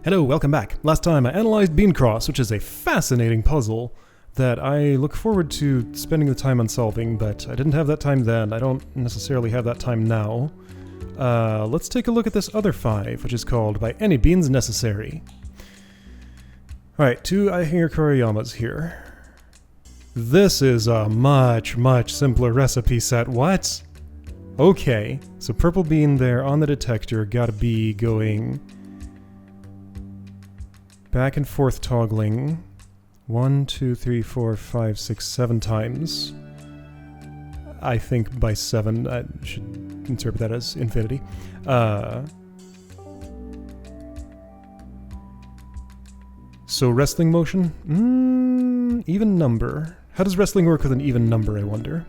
Hello, welcome back. Last time I analyzed Bean Cross, which is a fascinating puzzle that I look forward to spending the time on solving, but I didn't have that time then. I don't necessarily have that time now. Let's take a look at this other 5, which is called By Any Beans Necessary. Alright, 2 Aihinger Koriyamas here. This is a much, much simpler recipe set. What? Okay, so purple bean there on the detector, gotta be going back and forth toggling 1, 2, 3, 4, 5, 6, 7 times. I think by 7, I should interpret that as infinity. So wrestling motion? Even number. How does wrestling work with an even number, I wonder?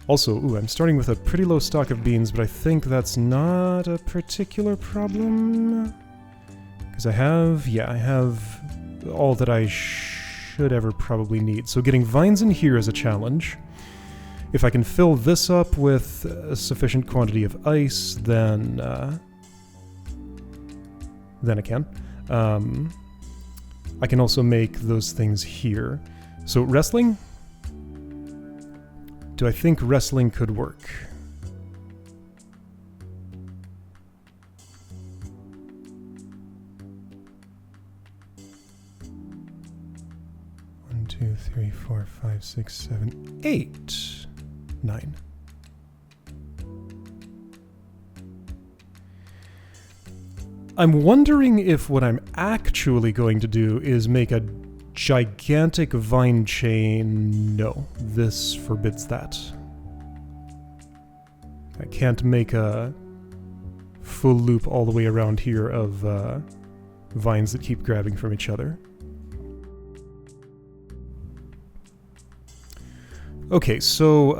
Also, I'm starting with a pretty low stock of beans, but I think that's not a particular problem. Because I have all that I should ever probably need. So getting vines in here is a challenge. If I can fill this up with a sufficient quantity of ice, then I can. I can also make those things here. So wrestling? Do I think wrestling could work? One, 2, 3, 4, 5, 6, 7, 8, 9. I'm wondering if what I'm actually going to do is make a gigantic vine chain. No, this forbids that. I can't make a full loop all the way around here of vines that keep grabbing from each other. Okay, so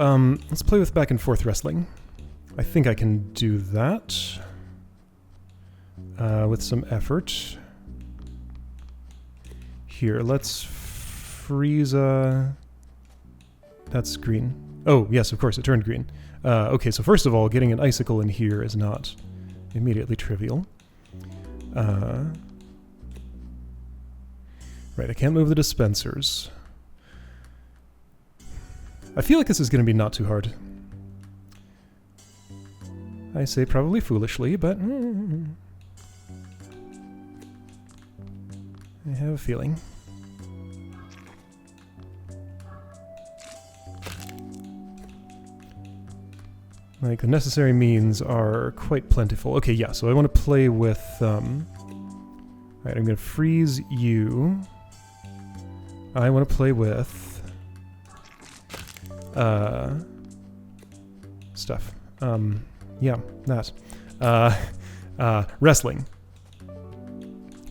let's play with back and forth wrestling. I think I can do that with some effort. Here, let's freeze that's green. Oh, yes, of course, it turned green. Okay, so first of all, getting an icicle in here is not immediately trivial. Right, I can't move the dispensers. I feel like this is going to be not too hard. I say probably foolishly, but I have a feeling. Like, the necessary means are quite plentiful. Okay, yeah, so I want to play with, Alright, I'm going to freeze you. I want to play with stuff. Yeah, that. Wrestling.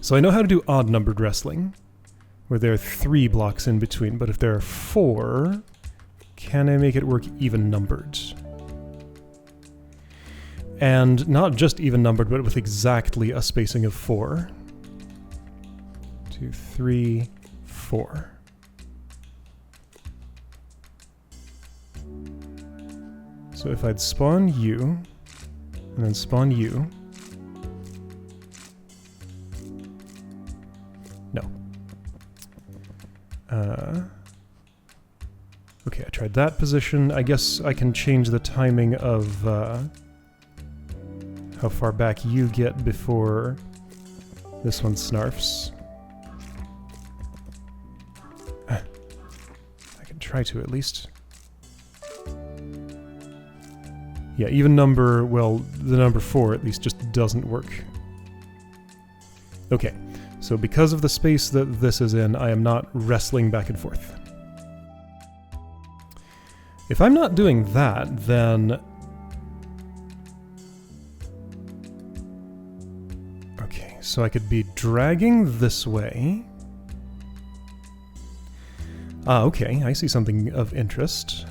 So I know how to do odd-numbered wrestling, where there are 3 blocks in between, but if there are 4, can I make it work even-numbered? And not just even-numbered, but with exactly a spacing of 4. 2, 3, 4. So if I'd spawn you, and then spawn you... No. Okay, I tried that position. I guess I can change the timing of how far back you get before this one snarfs. I can try to, at least. Yeah, even number, well, the number 4 at least just doesn't work. Okay, so because of the space that this is in, I am not wrestling back and forth. If I'm not doing that, then... Okay, so I could be dragging this way. Ah, okay, I see something of interest.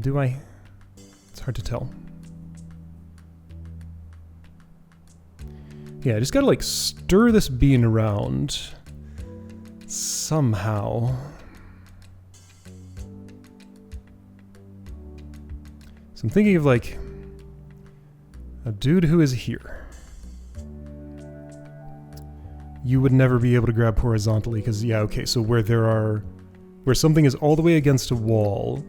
Do I? It's hard to tell. Yeah, I just gotta like stir this bean around somehow. So I'm thinking of like a dude who is here. You would never be able to grab horizontally because, yeah, okay, so where something is all the way against a wall,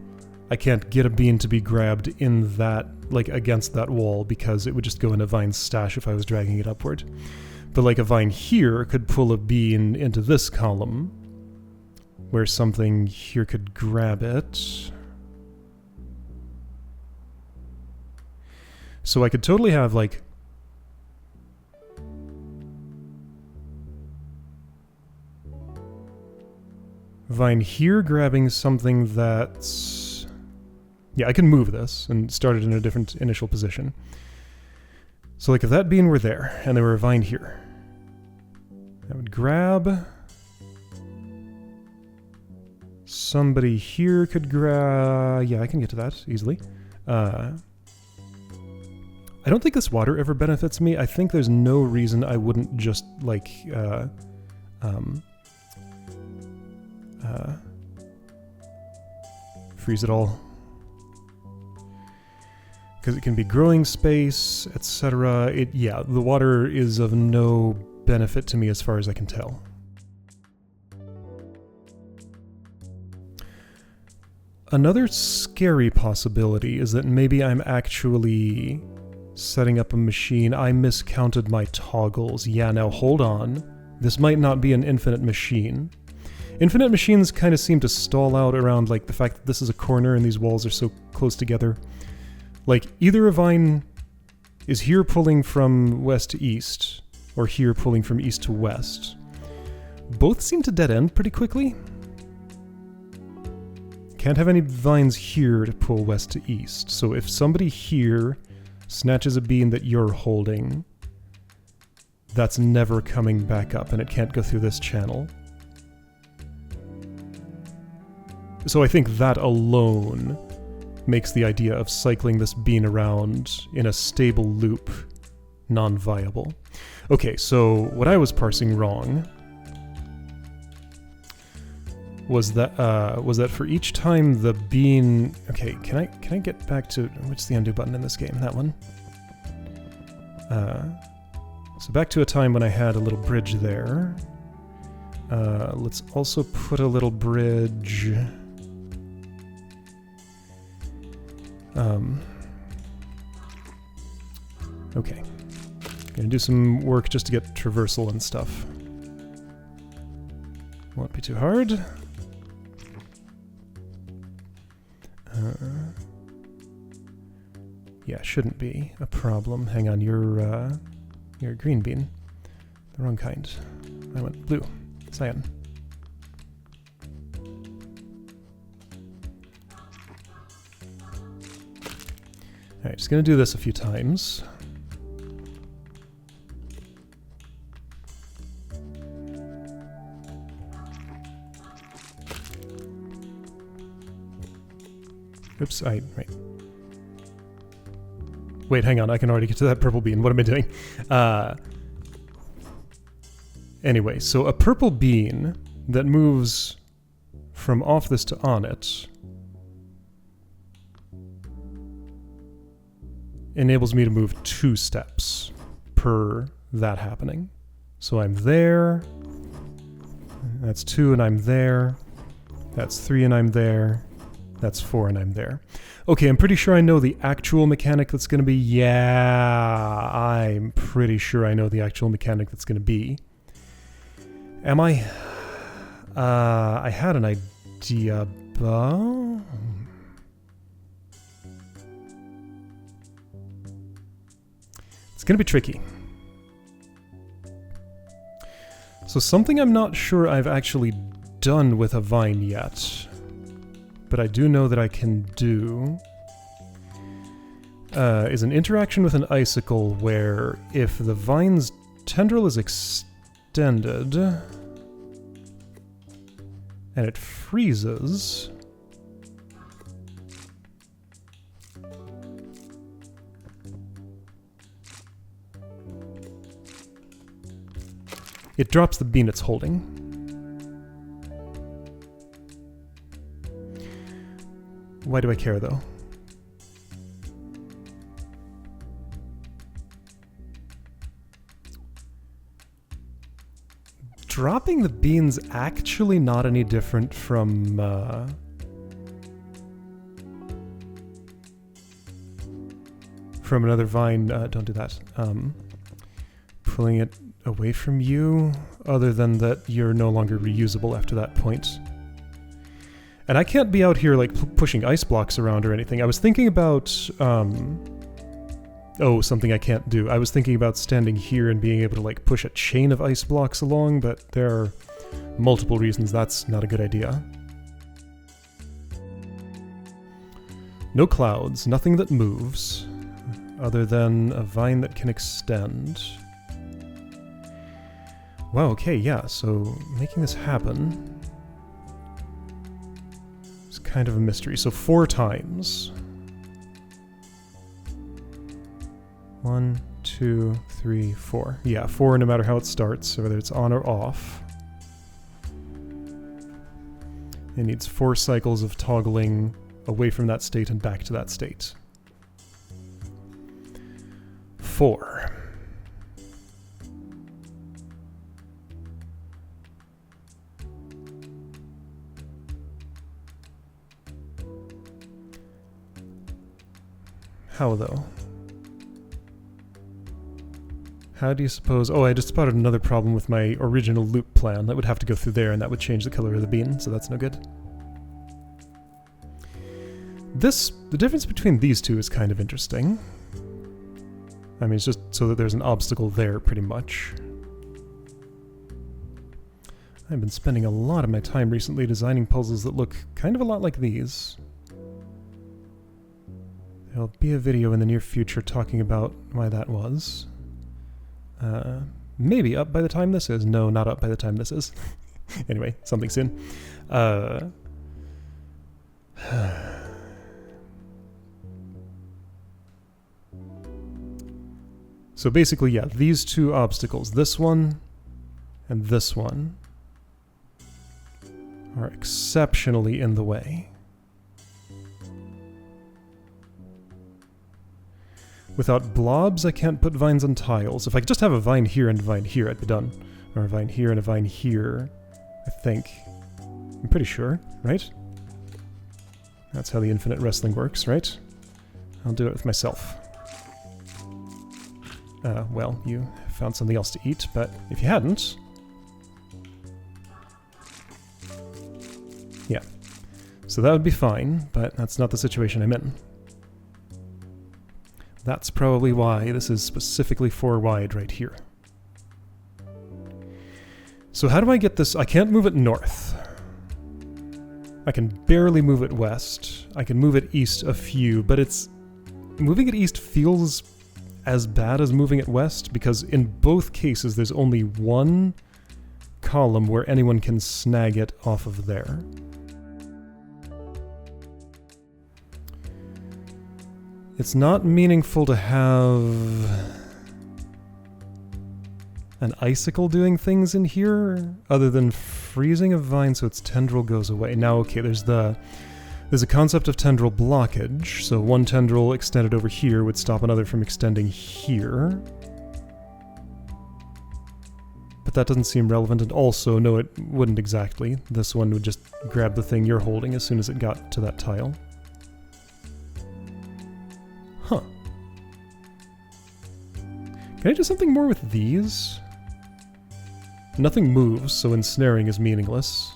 I can't get a bean to be grabbed in that, like, against that wall because it would just go in a Vine's stash if I was dragging it upward. But, like, a Vine here could pull a bean into this column where something here could grab it. So I could totally have, like, Vine here grabbing something that's... Yeah, I can move this and start it in a different initial position. So like if that bean were there, and there were a Vine here, I would grab... Somebody here could grab... Yeah, I can get to that easily. I don't think this water ever benefits me. I think there's no reason I wouldn't just, like, freeze it all. Because it can be growing space, etc. Yeah, the water is of no benefit to me as far as I can tell. Another scary possibility is that maybe I'm actually setting up a machine. I miscounted my toggles. Yeah, now hold on. This might not be an infinite machine. Infinite machines kind of seem to stall out around, like, the fact that this is a corner and these walls are so close together. Like, either a Vine is here pulling from west to east, or here pulling from east to west. Both seem to dead end pretty quickly. Can't have any Vines here to pull west to east. So if somebody here snatches a bean that you're holding, that's never coming back up, and it can't go through this channel. So I think that alone makes the idea of cycling this bean around in a stable loop non-viable. Okay, so what I was parsing wrong was that for each time the bean... Okay, can I get back to... What's the undo button in this game? That one? So back to a time when I had a little bridge there. Let's also put a little bridge... Okay. Gonna do some work just to get traversal and stuff. Won't be too hard. Yeah, shouldn't be a problem. Hang on, you're a green bean. The wrong kind. I went blue. Cyan. Alright, just gonna do this a few times. Oops, right. Wait, hang on, I can already get to that purple bean. What am I doing? Anyway, so a purple bean that moves from off this to on it enables me to move 2 steps per that happening. So I'm there, that's 2 and I'm there, that's 3 and I'm there, that's 4 and I'm there. Okay, I'm pretty sure I know the actual mechanic that's going to be. Yeah, I'm pretty sure I know the actual mechanic that's going to be. Am I? I had an idea, but... It's going to be tricky. So something I'm not sure I've actually done with a vine yet, but I do know that I can do, is an interaction with an icicle where if the vine's tendril is extended and it freezes, it drops the bean it's holding. Why do I care, though? dropping the beans actually not any different from another vine? Don't do that. Pulling it away from you, other than that you're no longer reusable after that point. And I can't be out here like pushing ice blocks around or anything. I was thinking about oh, something I can't do. I was thinking about standing here and being able to like push a chain of ice blocks along, but there are multiple reasons that's not a good idea. No clouds, nothing that moves, other than a vine that can extend. Wow, okay, yeah, so making this happen is kind of a mystery. So 4 times. 1, 2, 3, 4. Yeah, 4 no matter how it starts, whether it's on or off. It needs 4 cycles of toggling away from that state and back to that state. 4. How though? How do you suppose... Oh, I just spotted another problem with my original loop plan. That would have to go through there, and that would change the color of the bean, so that's no good. The difference between these two is kind of interesting. I mean, it's just so that there's an obstacle there, pretty much. I've been spending a lot of my time recently designing puzzles that look kind of a lot like these. There'll be a video in the near future talking about why that was. Maybe up by the time this is. No, not up by the time this is. Anyway, something soon. So basically, yeah, these 2 obstacles, this one and this one, are exceptionally in the way. Without blobs, I can't put vines on tiles. If I could just have a vine here and a vine here, I'd be done. Or a vine here and a vine here, I think. I'm pretty sure, right? That's how the infinite wrestling works, right? I'll do it with myself. Well, you found something else to eat, but if you hadn't... Yeah. So that would be fine, but that's not the situation I'm in. That's probably why this is specifically 4 wide right here. So how do I get this? I can't move it north. I can barely move it west. I can move it east a few, but it's... Moving it east feels as bad as moving it west, because in both cases there's only 1 column where anyone can snag it off of there. It's not meaningful to have an icicle doing things in here, other than freezing a vine so its tendril goes away. Now, okay, there's a concept of tendril blockage, so 1 tendril extended over here would stop another from extending here. But that doesn't seem relevant, and also, no, it wouldn't exactly. This one would just grab the thing you're holding as soon as it got to that tile. Huh. Can I do something more with these? Nothing moves, so ensnaring is meaningless.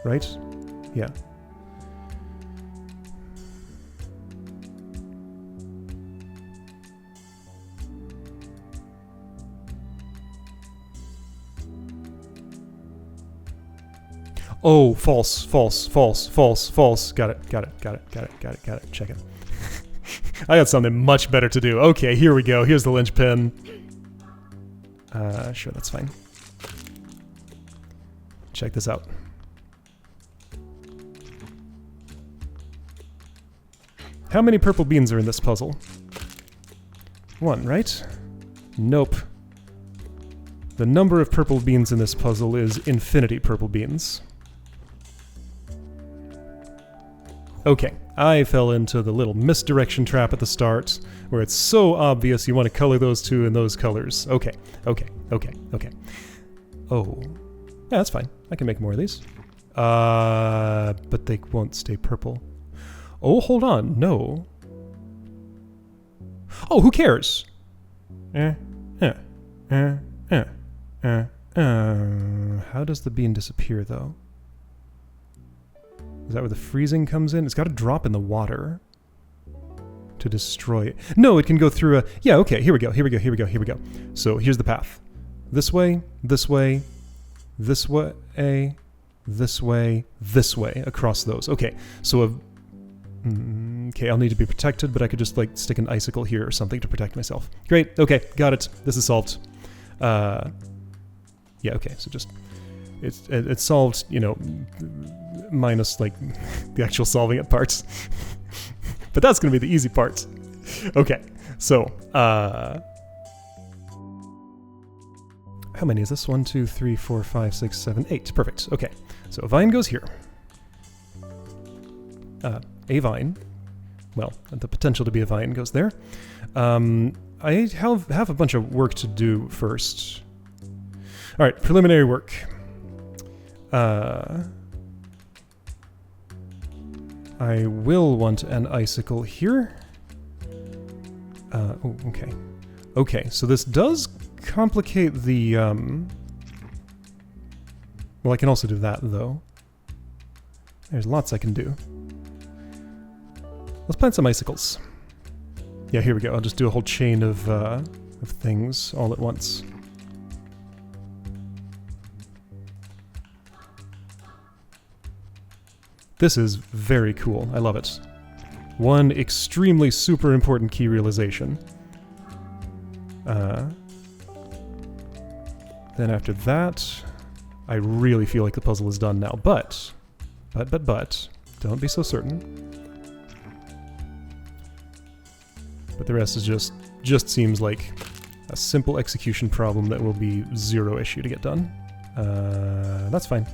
Right? Yeah. Oh, false, false, false, false, false. Got it, got it, got it, got it, got it, got it. Check it. I got something much better to do. Okay, here we go. Here's the linchpin. Sure, that's fine. Check this out. How many purple beans are in this puzzle? 1, right? Nope. The number of purple beans in this puzzle is infinity purple beans. Okay, I fell into the little misdirection trap at the start, where it's so obvious you want to color those 2 in those colors. Okay, okay, okay, okay. Oh. Yeah, that's fine. I can make more of these. But they won't stay purple. Oh, hold on. No. Oh, who cares? How does the bean disappear, though? Is that where the freezing comes in? It's got to drop in the water to destroy it. No, it can go through a... Yeah, okay, here we go, here we go, here we go, here we go. So here's the path. This way, this way, this way, this way, this way, across those. Okay, so okay, I'll need to be protected, but I could just, like, stick an icicle here or something to protect myself. Great, okay, got it. This is solved. Yeah, okay, so just... It's solved, you know, minus, like, the actual solving it parts. But that's going to be the easy part. Okay, so, how many is this? 1, 2, 3, 4, 5, 6, 7, 8. Perfect. Okay, so a vine goes here. A vine. Well, the potential to be a vine goes there. I have a bunch of work to do first. All right, preliminary work. I will want an icicle here. Oh, okay. Okay, so this does complicate the, well, I can also do that, though. There's lots I can do. Let's plant some icicles. Yeah, here we go. I'll just do a whole chain of things all at once. This is very cool. I love it. One extremely super important key realization. Then after that, I really feel like the puzzle is done now. But, don't be so certain. But the rest is just seems like a simple execution problem that will be zero issue to get done. That's fine.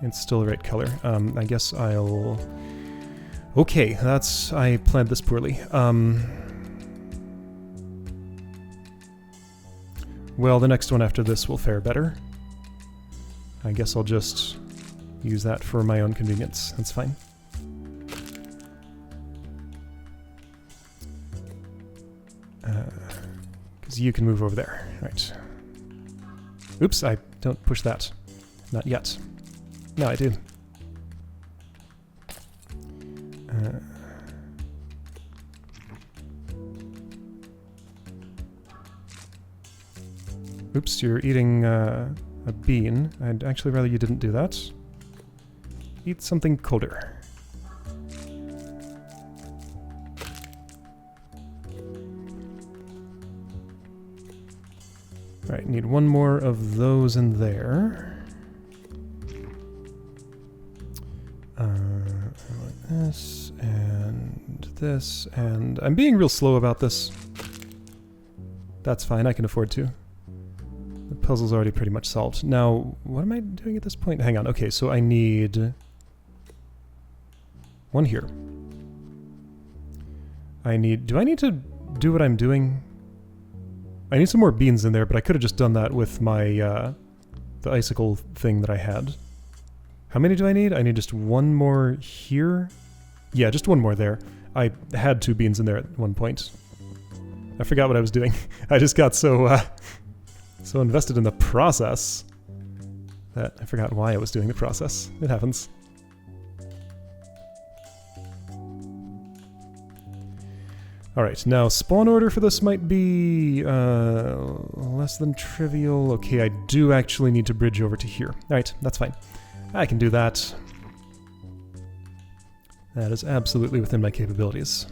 It's still the right color. I guess I'll... Okay, I planned this poorly. Well, the next one after this will fare better. I guess I'll just use that for my own convenience. That's fine. Because you can move over there. Right. Oops, I don't push that. Not yet. No, I do. Oops, you're eating a bean. I'd actually rather you didn't do that. Eat something colder. Right, need one more of those in there. This, and I'm being real slow about this. That's fine, I can afford to. The puzzle's already pretty much solved. Now, what am I doing at this point? Hang on, okay, so I need one here. Do I need to do what I'm doing? I need some more beans in there, but I could have just done that with my, the icicle thing that I had. How many do I need? I need just one more here? Yeah, just one more there. I had 2 beans in there at one point. I forgot what I was doing. I just got so invested in the process that I forgot why I was doing the process. It happens. Alright, now spawn order for this might be less than trivial. Okay, I do actually need to bridge over to here. Alright, that's fine. I can do that. That is absolutely within my capabilities.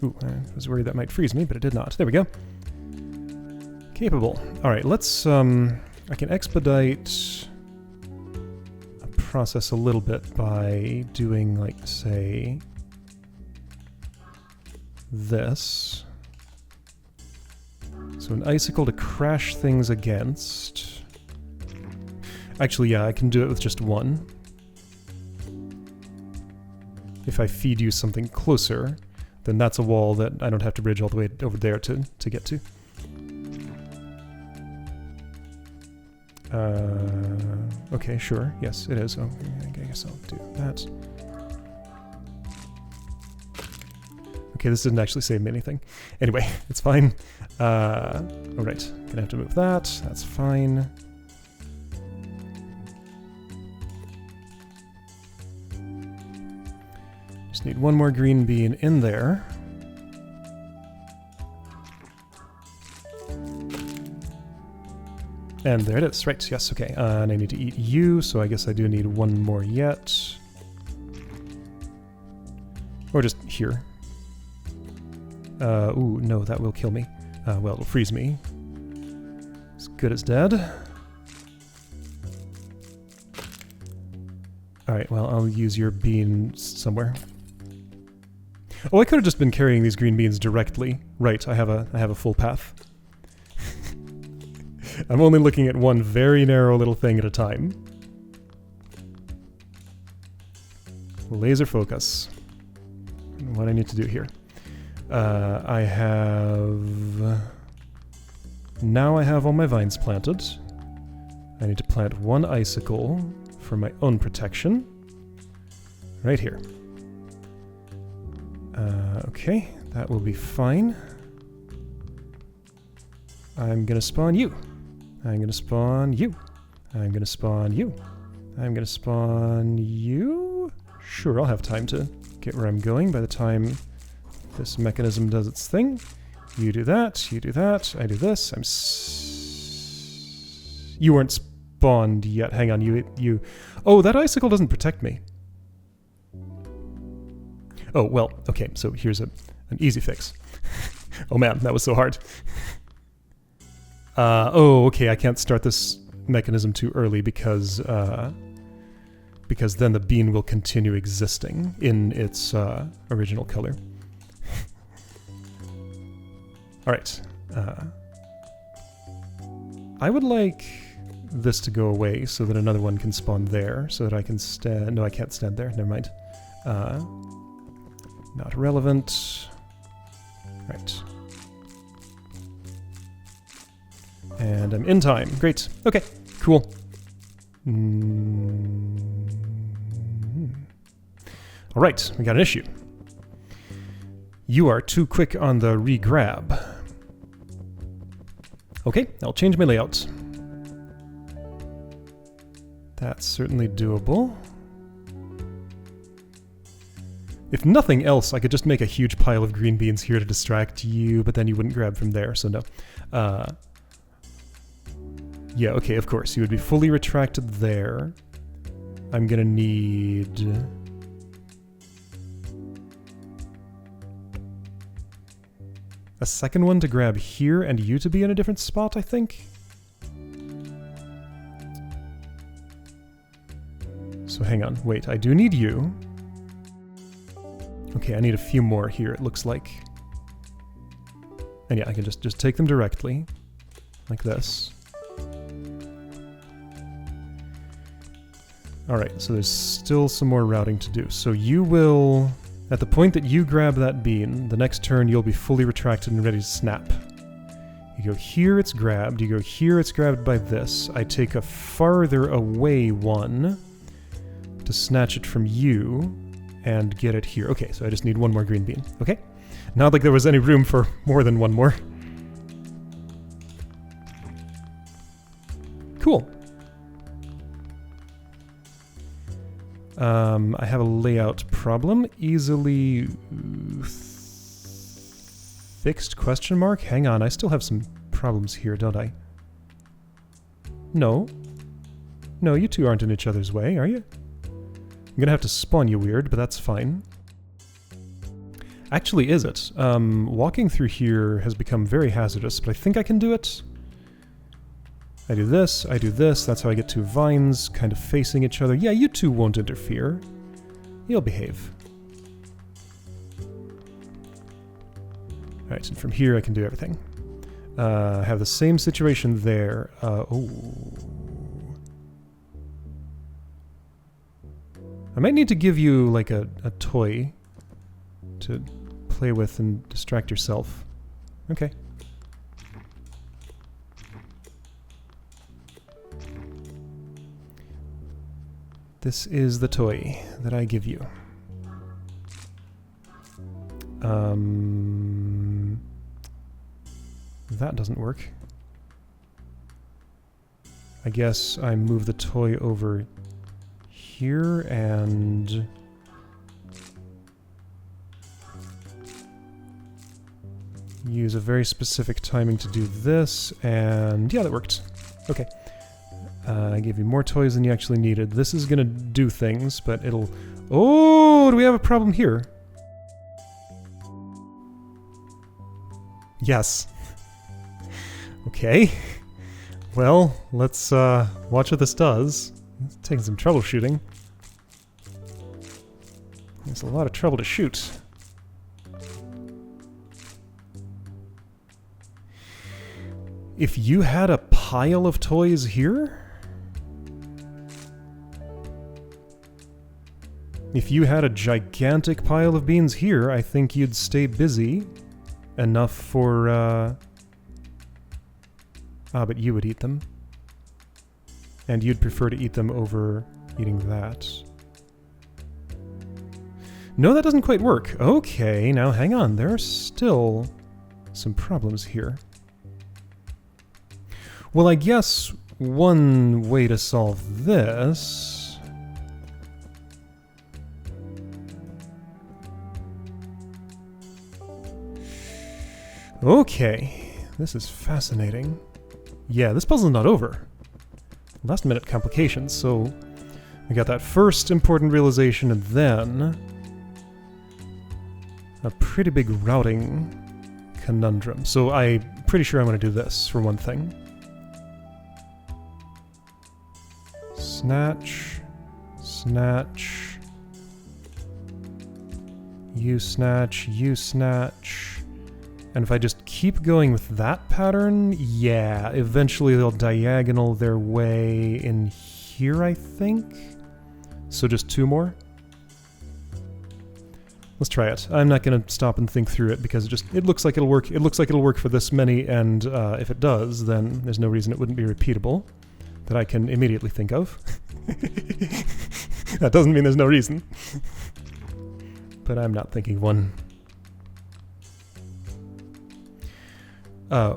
Ooh, I was worried that might freeze me, but it did not. There we go. Capable. Alright, let's, I can expedite a process a little bit by doing, like, say, this. So an icicle to crash things against. Actually, yeah, I can do it with just one. if I feed you something closer, then that's a wall that I don't have to bridge all the way over there to get to. Okay, sure. Yes, it is. Oh, I guess I'll do that. Okay, this didn't actually save me anything. Anyway, it's fine. Alright, gonna have to move that. That's fine. Just need one more green bean in there. And there it is. Right, yes, okay. And I need to eat you, so I guess I do need one more yet. Or just here. Ooh, no, that will kill me. Well, it'll freeze me. As good as dead. Alright, well, I'll use your bean somewhere. Oh, I could have just been carrying these green beans directly. Right, I have a full path. I'm only looking at one very narrow little thing at a time. Laser focus. What I need to do here. I have... Now I have all my vines planted. I need to plant one icicle for my own protection. Right here. Okay, that will be fine. I'm gonna spawn you. I'm gonna spawn you. I'm gonna spawn you. I'm gonna spawn you. Sure, I'll have time to get where I'm going by the time this mechanism does its thing. You do that, you do that, I do this, You weren't spawned yet. Hang on, you... Oh, that icicle doesn't protect me. Oh, well, okay, so here's an easy fix. Oh man, that was so hard. Oh, okay, I can't start this mechanism too early because then the bean will continue existing in its original color. Alright. I would like this to go away so that another one can spawn there, so that I can stand... No, I can't stand there, never mind. Not relevant. Right. And I'm in time. Great. Okay, cool. Alright, we got an issue. You are too quick on the re-grab. Okay, I'll change my layout. That's certainly doable. If nothing else, I could just make a huge pile of green beans here to distract you, but then you wouldn't grab from there, so no. Yeah, okay, of course. You would be fully retracted there. I'm gonna need... a second one to grab here, and you to be in a different spot, I think? So hang on, wait, I do need you. Okay, I need a few more here, it looks like. And yeah, I can just take them directly. Like this. Alright, so there's still some more routing to do. So you will... At the point that you grab that bean, the next turn you'll be fully retracted and ready to snap. You go here, it's grabbed. You go here, it's grabbed by this. I take a farther away one to snatch it from you and get it here. Okay, so I just need one more green bean. Okay? Not like there was any room for more than one more. Cool. I have a layout problem. Easily fixed question mark? Hang on, I still have some problems here, don't I? No. No, you two aren't in each other's way, are you? I'm gonna have to spawn you weird, but that's fine. Actually, is it? Walking through here has become very hazardous, but I think I can do it. I do this, that's how I get two vines kind of facing each other. Yeah, you two won't interfere. You'll behave. Alright, and from here I can do everything. I have the same situation there. Oh. I might need to give you, like, a toy to play with and distract yourself. Okay. This is the toy that I give you. That doesn't work. I guess I move the toy over here and... use a very specific timing to do this, and yeah, that worked. Okay. I gave you more toys than you actually needed. This is gonna do things, but it'll... Oh, do we have a problem here? Yes. Okay. Well, let's watch what this does. It's taking some troubleshooting. There's a lot of trouble to shoot. If you had a pile of toys here? If you had a gigantic pile of beans here, I think you'd stay busy enough for, but you would eat them. And you'd prefer to eat them over eating that. No, that doesn't quite work. Okay, now hang on. There are still some problems here. Well, I guess one way to solve this... Okay, this is fascinating. Yeah, this puzzle's not over. Last minute complications, so we got that first important realization and then a pretty big routing conundrum. So I'm pretty sure I'm going to do this for one thing. Snatch, snatch, you snatch, you snatch. And if I just keep going with that pattern, yeah, eventually they'll diagonal their way in here, I think? So just two more? Let's try it. I'm not going to stop and think through it because it looks like it'll work. It looks like it'll work for this many, and if it does, then there's no reason it wouldn't be repeatable that I can immediately think of. That doesn't mean there's no reason. But I'm not thinking of one.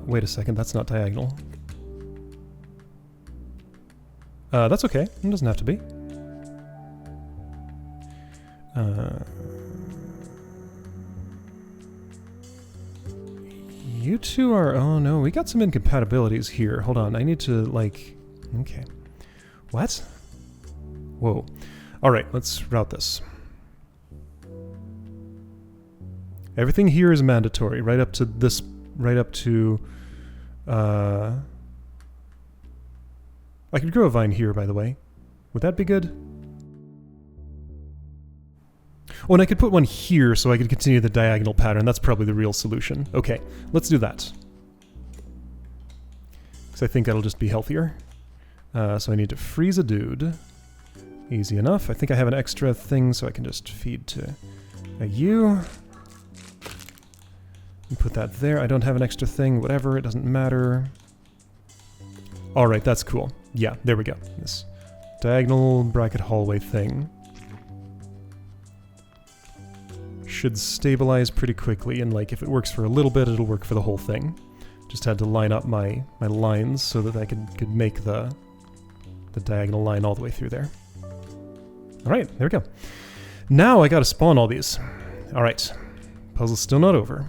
Wait a second, that's not diagonal. That's okay, it doesn't have to be. You two are... Oh no, we got some incompatibilities here. Hold on, I need to, like... Okay. What? Whoa. Alright, let's route this. Everything here is mandatory, right up to this... Right up to... I could grow a vine here, by the way. Would that be good? Oh, and I could put one here so I could continue the diagonal pattern. That's probably the real solution. Okay, let's do that. Because I think that'll just be healthier. So I need to freeze a dude. Easy enough. I think I have an extra thing so I can just feed to a U. And put that there. I don't have an extra thing. Whatever, it doesn't matter. Alright, that's cool. Yeah, there we go. This diagonal bracket hallway thing should stabilize pretty quickly, and like if it works for a little bit, it'll work for the whole thing. Just had to line up my lines so that I could make the diagonal line all the way through there. Alright, there we go. Now I gotta spawn all these. Alright. Puzzle's still not over.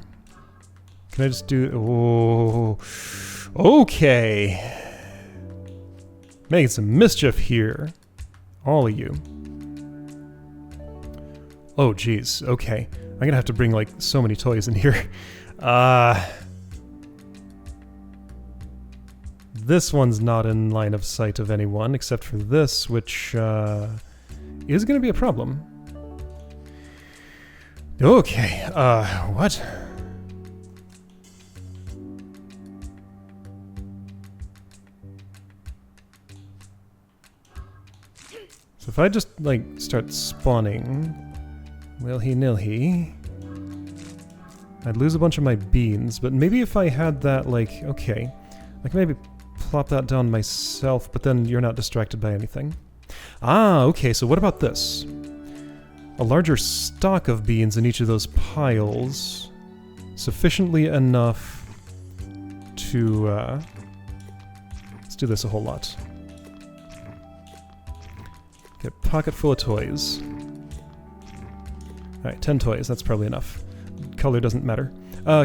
Can I just do... Oh... Okay. Making some mischief here. All of you. Oh, geez. Okay. I'm gonna have to bring, like, so many toys in here. This one's not in line of sight of anyone, except for this, which, is gonna be a problem. Okay, what? So if I just, like, start spawning willy-nilly, I'd lose a bunch of my beans, but maybe if I had that, like, okay, I can maybe plop that down myself, but then you're not distracted by anything. Ah, okay, so what about this? A larger stock of beans in each of those piles, sufficiently enough to, let's do this a whole lot. Get a pocket full of toys. Alright, 10 toys, that's probably enough. Color doesn't matter.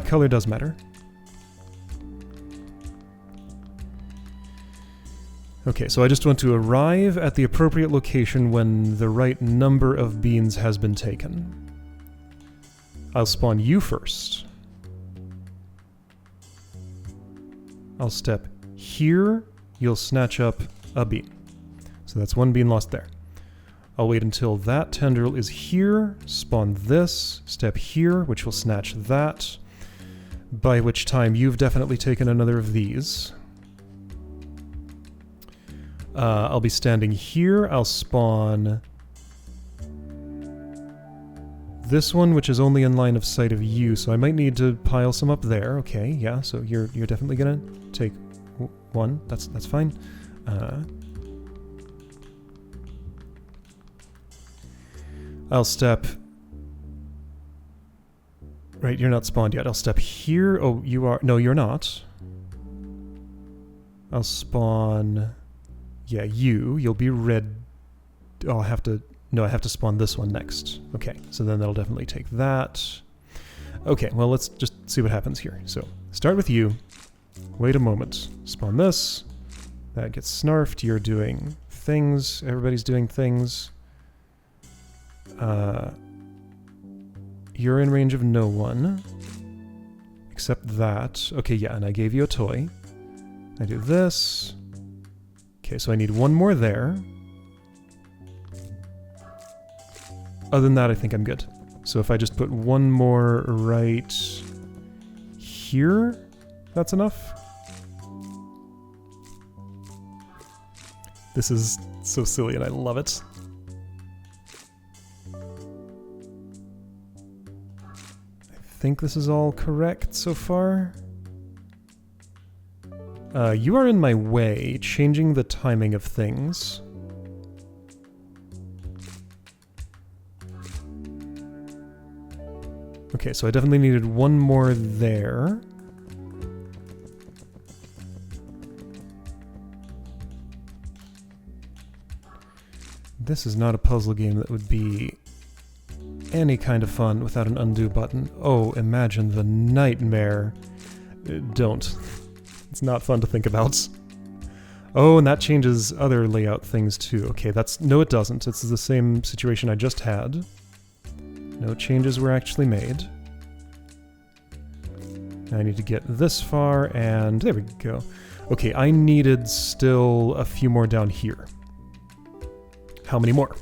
Color does matter. Okay, so I just want to arrive at the appropriate location when the right number of beans has been taken. I'll spawn you first. I'll step here, you'll snatch up a bean. So that's one bean lost there. I'll wait until that tendril is here, spawn this, step here, which will snatch that, by which time you've definitely taken another of these. I'll be standing here, I'll spawn this one, which is only in line of sight of you, so I might need to pile some up there. Okay, yeah, so you're definitely gonna take one, that's fine. I'll step... Right, you're not spawned yet. I'll step here. Oh, you are... No, you're not. I'll spawn... Yeah, you'll be red. Oh, I have to... No, I have to spawn this one next. Okay, so then that'll definitely take that. Okay, well, let's just see what happens here. So, start with you. Wait a moment. Spawn this. That gets snarfed. You're doing things. Everybody's doing things. You're in range of no one. Except that. Okay, yeah, and I gave you a toy. I do this. Okay, so I need one more there. Other than that, I think I'm good. So if I just put one more right here, that's enough. This is so silly and I love it. I think this is all correct so far. You are in my way, changing the timing of things. Okay, so I definitely needed one more there. This is not a puzzle game that would be any kind of fun without an undo button. Oh, imagine the nightmare. Don't. It's not fun to think about. Oh, and that changes other layout things too. Okay, that's... No, it doesn't. It's the same situation I just had. No changes were actually made. I need to get this far, and there we go. Okay, I needed still a few more down here. How many more?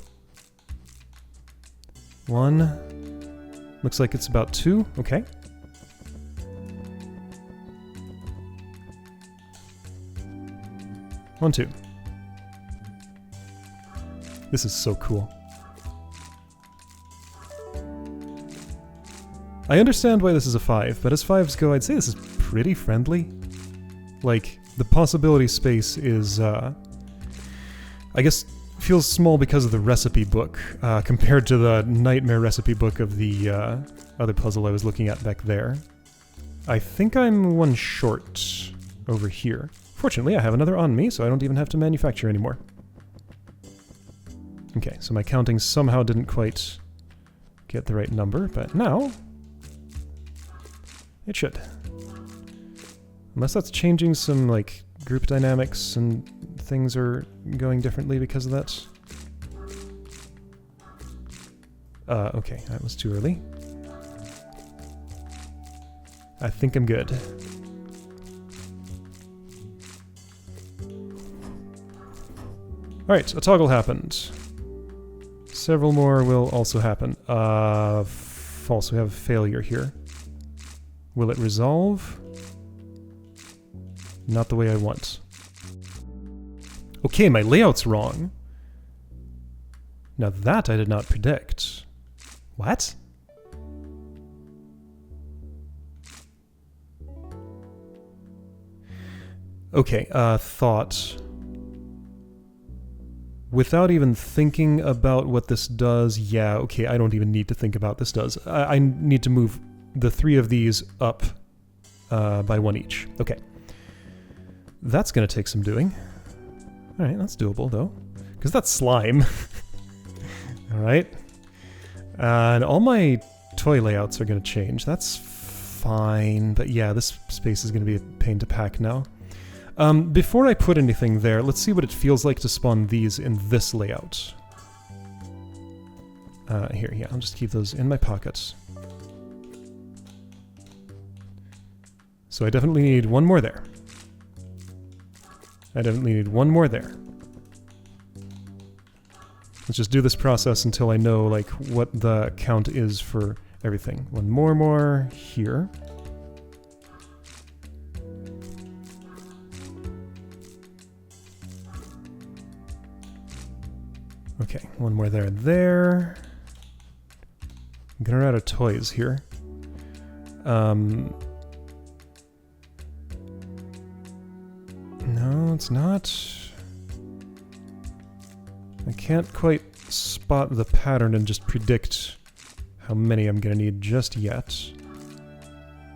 One. Looks like it's about two. Okay. One, two. This is so cool. I understand why this is a 5, but as 5s go, I'd say this is pretty friendly. Like, the possibility space is, I guess, feels small because of the recipe book, compared to the nightmare recipe book of the other puzzle I was looking at back there. I think I'm one short over here. Fortunately, I have another on me, so I don't even have to manufacture anymore. Okay, so my counting somehow didn't quite get the right number, but now it should. Unless that's changing some, like, group dynamics and things are going differently because of that. Okay, that was too early. I think I'm good. Alright, a toggle happened. Several more will also happen. False, we have a failure here. Will it resolve? Not the way I want. Okay, my layout's wrong. Now that I did not predict. What? Okay, thought. Without even thinking about what this does, yeah, okay, I don't even need to think about this does. I need to move the 3 of these up by 1 each. Okay. That's going to take some doing. Alright, that's doable, though. Because that's slime. Alright. And all my toy layouts are going to change. That's fine. But yeah, this space is going to be a pain to pack now. Before I put anything there, let's see what it feels like to spawn these in this layout. Here, yeah, I'll just keep those in my pockets. So I definitely need 1 more there. I definitely need 1 more there. Let's just do this process until I know, like, what the count is for everything. 1 more here. Okay, 1 more there and there. I'm gonna run out of toys here. No, it's not. I can't quite spot the pattern and just predict how many I'm gonna need just yet.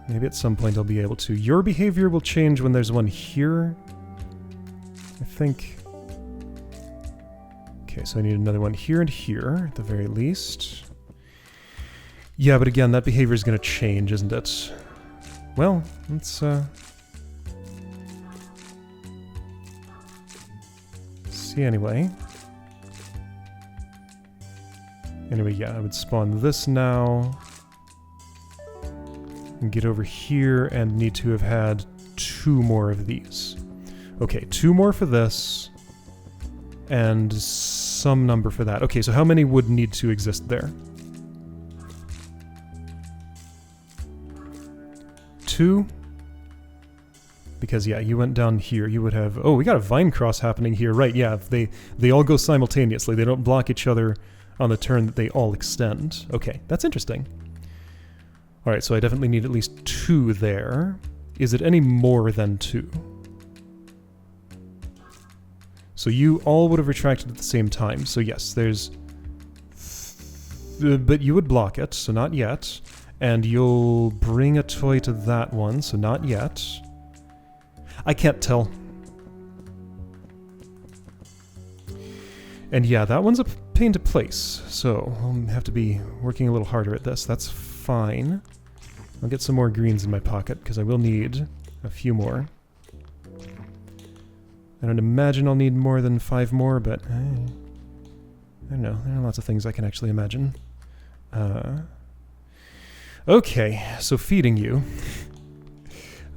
Maybe at some point I'll be able to. Your behavior will change when there's 1 here. I think... Okay, so I need another 1 here and here, at the very least. Yeah, but again, that behavior is going to change, isn't it? Well, let's see anyway. Anyway, yeah, I would spawn this now. And get over here and need to have had 2 more of these. Okay, 2 more for this. And some number for that. Okay, so how many would need to exist there? 2? Because, yeah, you went down here, you would have... Oh, we got a vine cross happening here, right, yeah, if they all go simultaneously. They don't block each other on the turn that they all extend. Okay, that's interesting. Alright, so I definitely need at least 2 there. Is it any more than 2? So you all would have retracted at the same time. So yes, there's... but you would block it, so not yet. And you'll bring a toy to that one, so not yet. I can't tell. And yeah, that one's a pain to place. So I'll have to be working a little harder at this. That's fine. I'll get some more greens in my pocket, because I will need a few more. I don't imagine I'll need more than 5 more, but I don't know. There are lots of things I can actually imagine. Okay, so feeding you.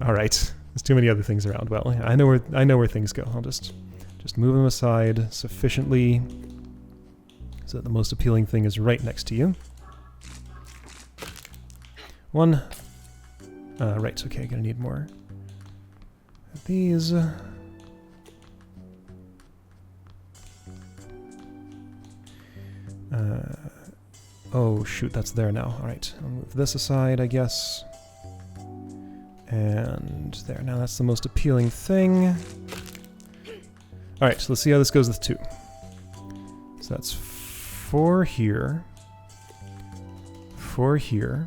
All right, there's too many other things around. Well, I know where things go. I'll just move them aside sufficiently so that the most appealing thing is right next to you. 1. Right. Okay, gonna need more of these. Oh shoot, that's there now. Alright, I'll move this aside, I guess. And there, now that's the most appealing thing. Alright, so let's see how this goes with 2. So that's 4 here. 4 here.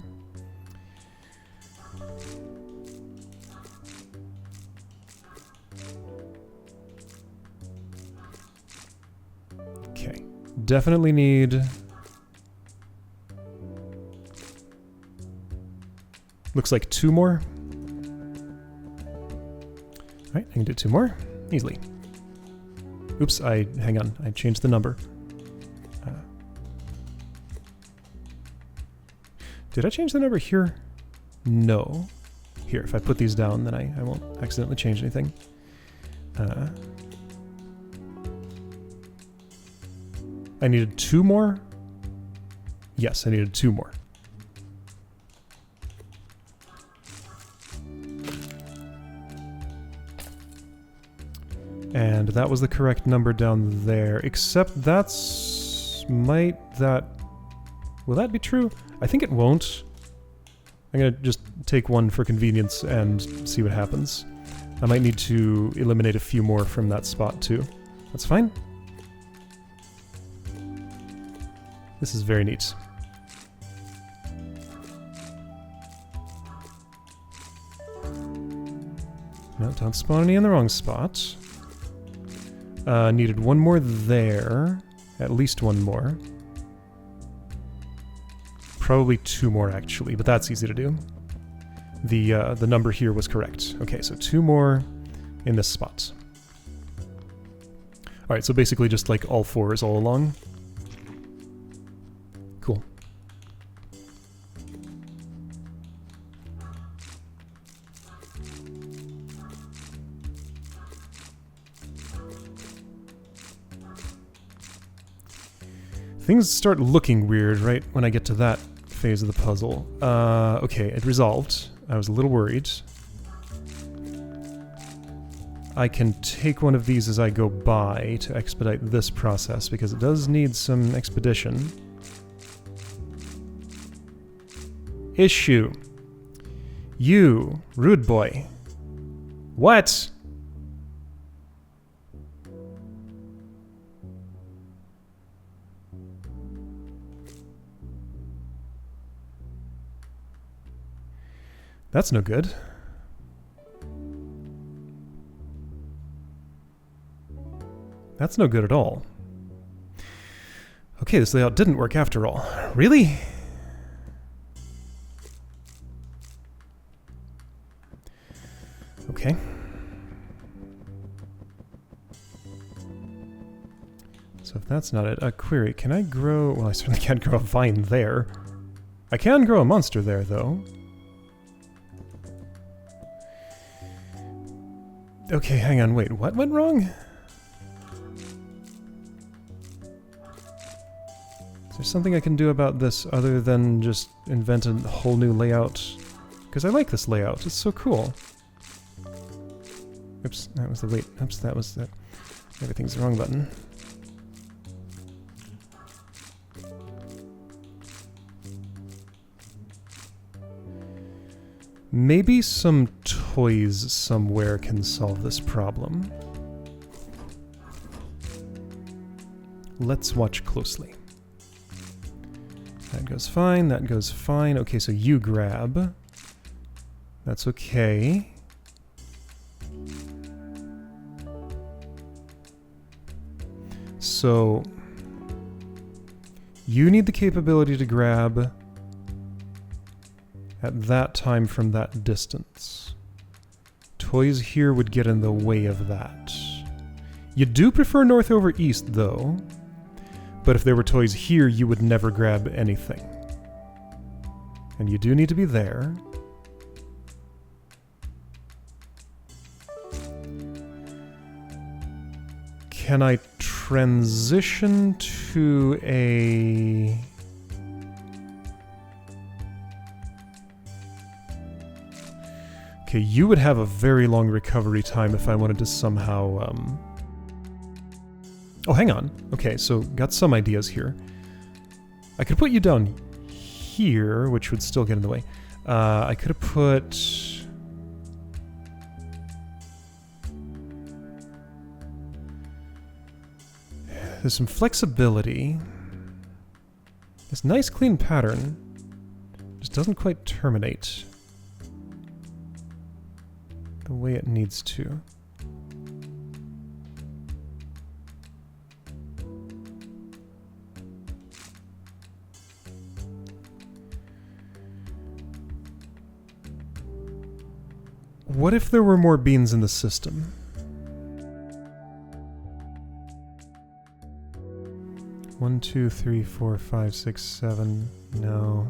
Okay, definitely need... Looks like 2 more. Alright, I can do 2 more. Easily. Oops, hang on, I changed the number. Did I change the number here? No. Here, if I put these down, then I won't accidentally change anything. I needed 2 more? Yes, I needed 2 more. And that was the correct number down there, except that's Will that be true? I think it won't. I'm gonna just take one for convenience and see what happens. I might need to eliminate a few more from that spot too. That's fine. This is very neat. No, don't spawn any in the wrong spot. Needed one more there. At least one more. Probably two more, actually, but that's easy to do. The number here was correct. Okay, so two more in this spot. Alright, so basically just like all fours all along. Cool. Things start looking weird right when I get to that phase of the puzzle. Okay, it resolved. I was a little worried. I can take one of these as I go by to expedite this process, because it does need some expedition. Issue. You, rude boy. What? That's no good. That's no good at all. Okay, this layout didn't work after all. Really? Okay. So if that's not it, a query. Can I grow... Well, I certainly can't grow a vine there. I can grow a monster there, though. Okay, hang on, wait, what went wrong? Is there something I can do about this other than just invent a whole new layout? Because I like this layout, it's so cool. Oops, that was the wait, oops, that was the... Everything's the wrong button. Maybe some toys somewhere can solve this problem. Let's watch closely. That goes fine, that goes fine. Okay, so you grab. That's okay. So, you need the capability to grab at that time from that distance. Toys here would get in the way of that. You do prefer north over east, though. But if there were toys here, you would never grab anything. And you do need to be there. Can I transition to a... Okay, you would have a very long recovery time if I wanted to somehow, Oh, hang on. Okay, so got some ideas here. I could put you down here, which would still get in the way. I could have put... There's some flexibility. This nice clean pattern just doesn't quite terminate the way it needs to. What if there were more beans in the system? One, two, three, four, five, six, seven. No.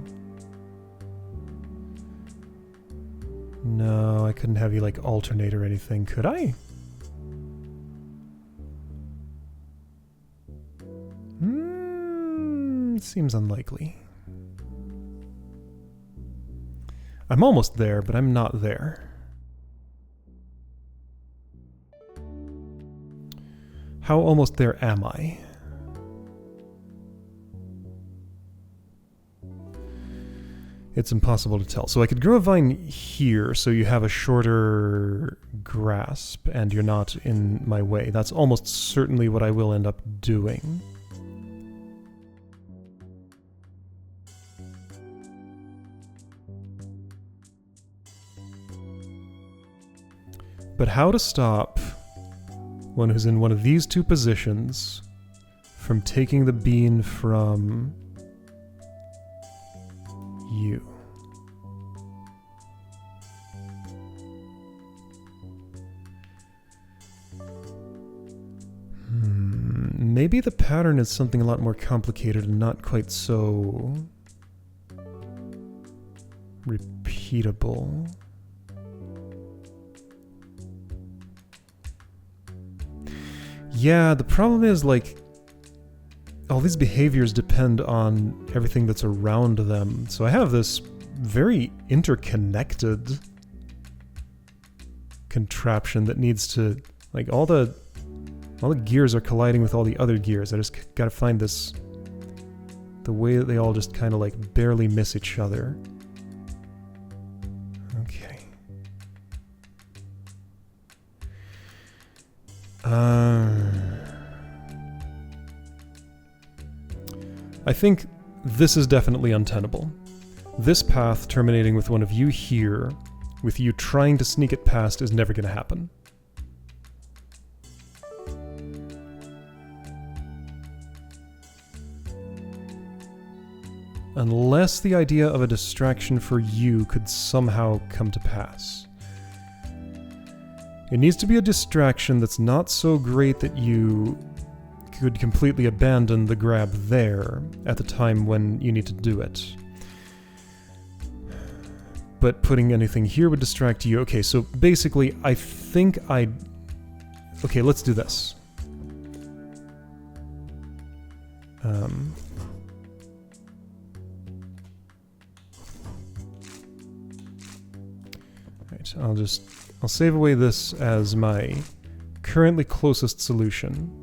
No, I couldn't have you, like, alternate or anything, could I? Seems unlikely. I'm almost there, but I'm not there. How almost there am I? It's impossible to tell. So I could grow a vine here so you have a shorter grasp and you're not in my way. That's almost certainly what I will end up doing. But how to stop one who's in one of these two positions from taking the bean from you? Maybe the pattern is something a lot more complicated and not quite so repeatable. Yeah, the problem is, like, all these behaviors depend on everything that's around them. So I have this very interconnected contraption that needs to, like, all the gears are colliding with all the other gears. I just gotta find this, the way that they all just kind of like barely miss each other. Okay. I think this is definitely untenable. This path terminating with one of you here, with you trying to sneak it past, is never going to happen. Unless the idea of a distraction for you could somehow come to pass. It needs to be a distraction that's not so great that you could completely abandon the grab there at the time when you need to do it. But putting anything here would distract you. Okay, so basically, I think okay, let's do this. Right, I'll save away this as my currently closest solution.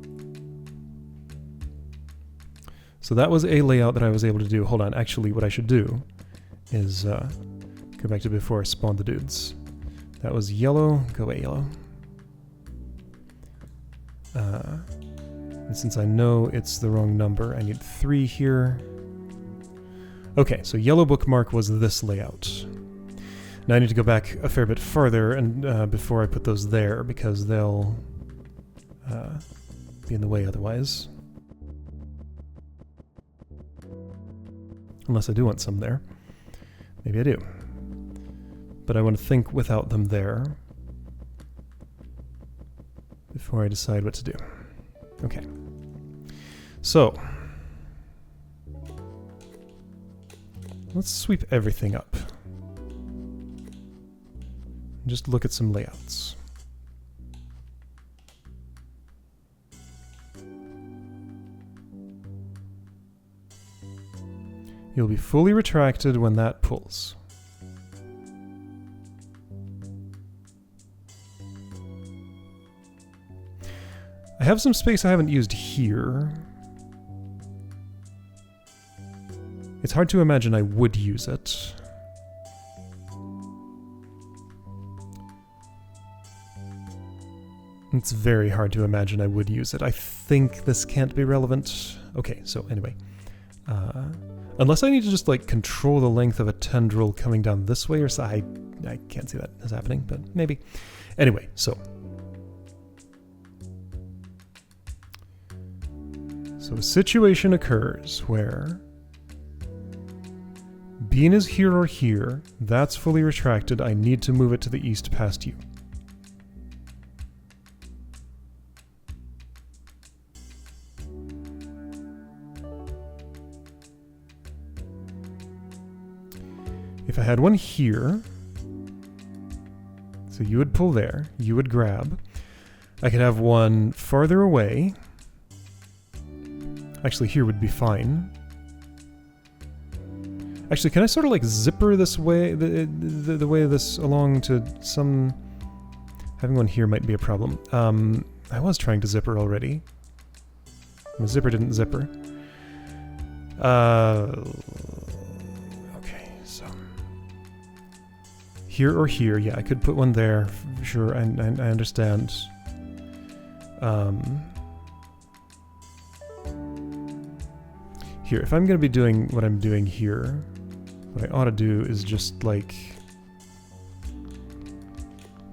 So that was a layout that I was able to do. Hold on, actually what I should do is go back to before I spawned the dudes. That was yellow, go away yellow. And since I know it's the wrong number, I need 3 here. Okay, so yellow bookmark was this layout. Now I need to go back a fair bit farther and before I put those there, because they'll be in the way otherwise. Unless I do want some there. Maybe I do. But I want to think without them there before I decide what to do. Okay. So, let's sweep everything up. Just look at some layouts. You'll be fully retracted when that pulls. I have some space I haven't used here. It's hard to imagine I would use it. It's very hard to imagine I would use it. I think this can't be relevant. Okay, so anyway. Unless I need to just, like, control the length of a tendril coming down this way or so. I can't see that as happening, but maybe. Anyway, so. So a situation occurs where bean is here or here. That's fully retracted. I need to move it to the east past you. If I had one here, so you would pull there, you would grab. I could have one farther away. Actually, here would be fine. Actually, can I sort of like zipper this way, the way this along to some... Having one here might be a problem. I was trying to zipper already. My zipper didn't zipper. Okay, so... Here or here. Yeah, I could put one there. Sure, I understand. Here, if I'm going to be doing what I'm doing here, what I ought to do is just like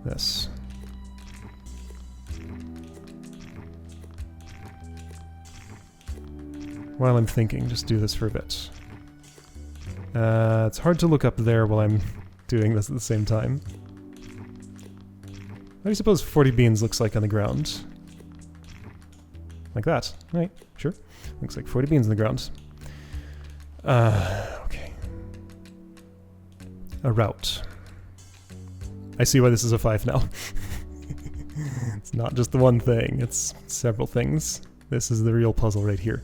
this. While I'm thinking, just do this for a bit. It's hard to look up there while I'm doing this at the same time. What do you suppose 40 beans looks like on the ground? Like that, right? Sure. Looks like 40 beans on the ground. Okay. A route. I see why this is a 5 now. It's not just the one thing, it's several things. This is the real puzzle right here.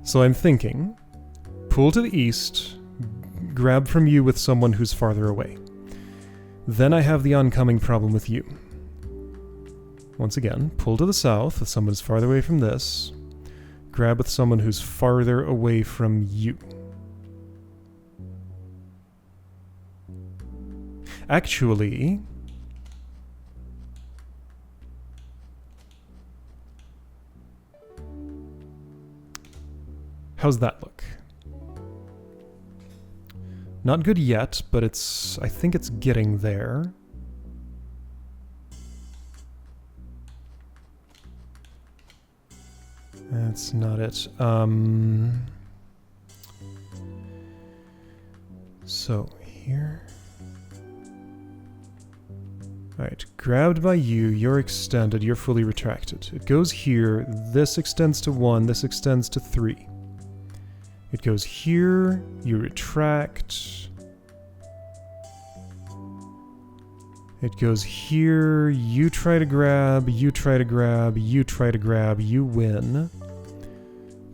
So I'm thinking, pull to the east, grab from you with someone who's farther away. Then I have the oncoming problem with you. Once again, pull to the south with someone who's farther away from this. Grab with someone who's farther away from you. Actually, how's that look? Not good yet, but I think it's getting there. That's not it. So here. Alright, grabbed by you, you're extended, you're fully retracted. It goes here, this extends to 1, this extends to 3. It goes here, you retract. It goes here, you try to grab, you try to grab, you try to grab, you win.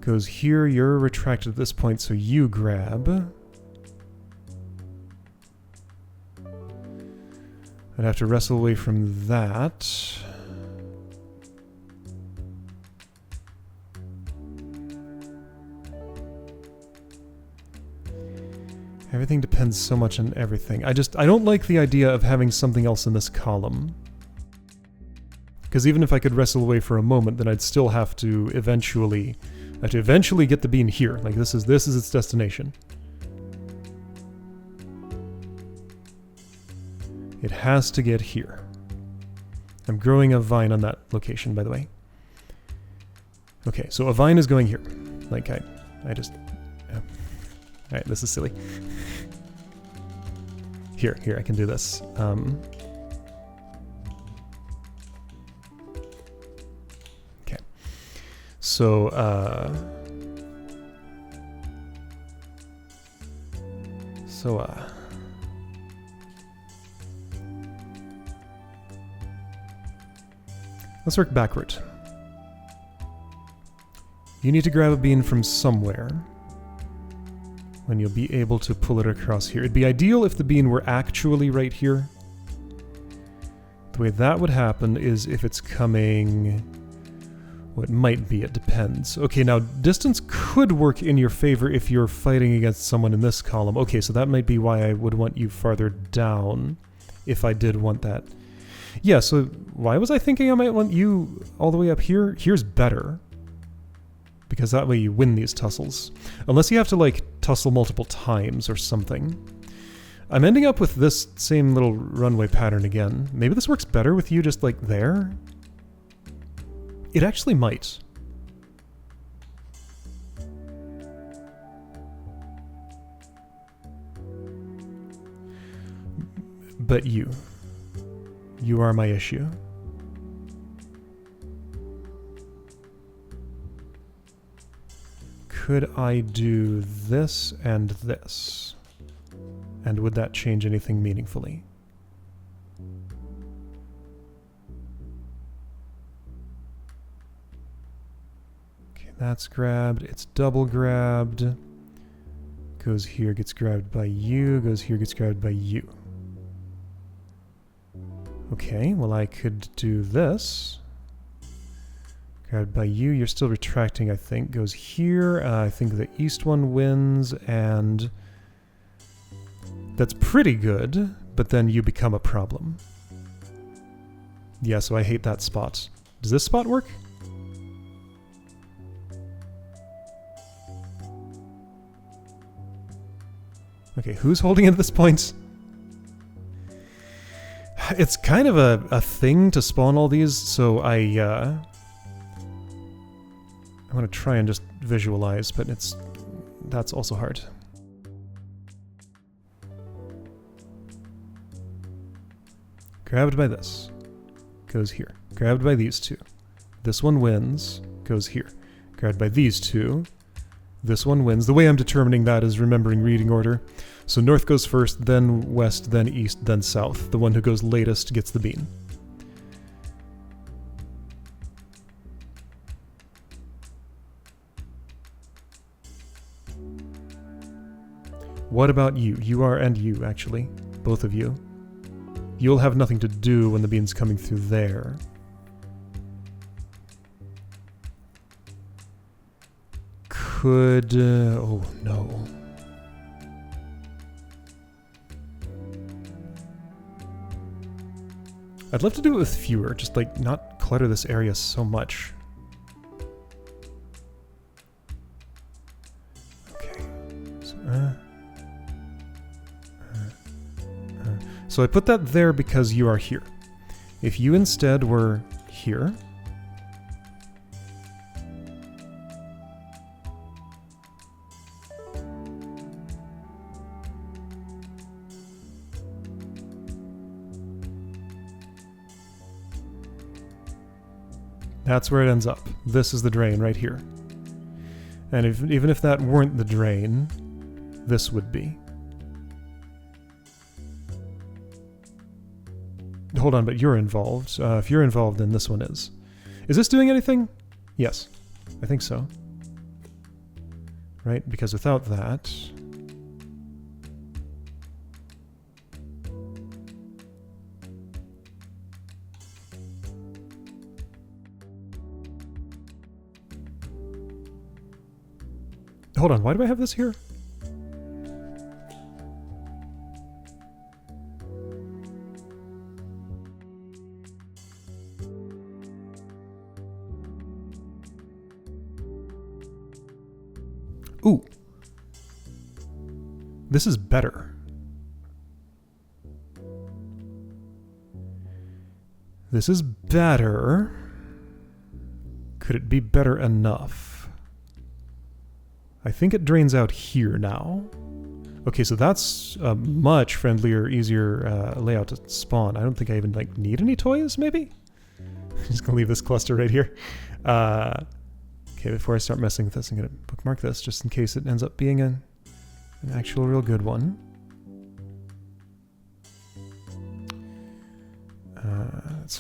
Goes here, you're retracted at this point, so you grab. I'd have to wrestle away from that. Everything depends so much on everything. I don't like the idea of having something else in this column. Because even if I could wrestle away for a moment, then I'd still have to eventually get the bean here. Like this is its destination. It has to get here. I'm growing a vine on that location, by the way. Okay, so a vine is going here. Like I just... Alright, this is silly. Here, I can do this. Okay. So, let's work backward. You need to grab a bean from somewhere. When you'll be able to pull it across here. It'd be ideal if the bean were actually right here. The way that would happen is if it's coming... Well, it might be, it depends. Okay, now distance could work in your favor if you're fighting against someone in this column. Okay, so that might be why I would want you farther down, if I did want that. Yeah, so why was I thinking I might want you all the way up here? Here's better. Because that way you win these tussles. Unless you have to, like, tussle multiple times or something. I'm ending up with this same little runway pattern again. Maybe this works better with you just, like, there? It actually might. But you are my issue. Could I do this and this? And would that change anything meaningfully? Okay, that's grabbed. It's double grabbed. Goes here, gets grabbed by you. Goes here, gets grabbed by you. Okay, well I could do this. Grabbed by you, you're still retracting, I think. Goes here, I think the east one wins, and That's pretty good, but then you become a problem. Yeah, so I hate that spot. Does this spot work? Okay, who's holding it at this point? It's kind of a thing to spawn all these, so I want to try and just visualize, but that's also hard. Grabbed by this. Goes here. Grabbed by these two. This one wins. Goes here. Grabbed by these two. This one wins. The way I'm determining that is remembering reading order. So north goes first, then west, then east, then south. The one who goes latest gets the bean. What about you? You are and you, actually. Both of you. You'll have nothing to do when the bean's coming through there. Could... oh, no. I'd love to do it with fewer, just like not clutter this area so much. Okay. So I put that there because you are here. If you instead were here... That's where it ends up. This is the drain right here. And even if that weren't the drain, this would be. Hold on, but you're involved. If you're involved, then this one is. Is this doing anything? Yes. I think so. Right? Because without that... Hold on, why do I have this here? Ooh. This is better. This is better. Could it be better enough? I think it drains out here now. Okay, so that's a much friendlier, easier layout to spawn. I don't think I even like need any toys, maybe? I'm just gonna leave this cluster right here. Okay, before I start messing with this, I'm gonna bookmark this just in case it ends up being an actual real good one. It's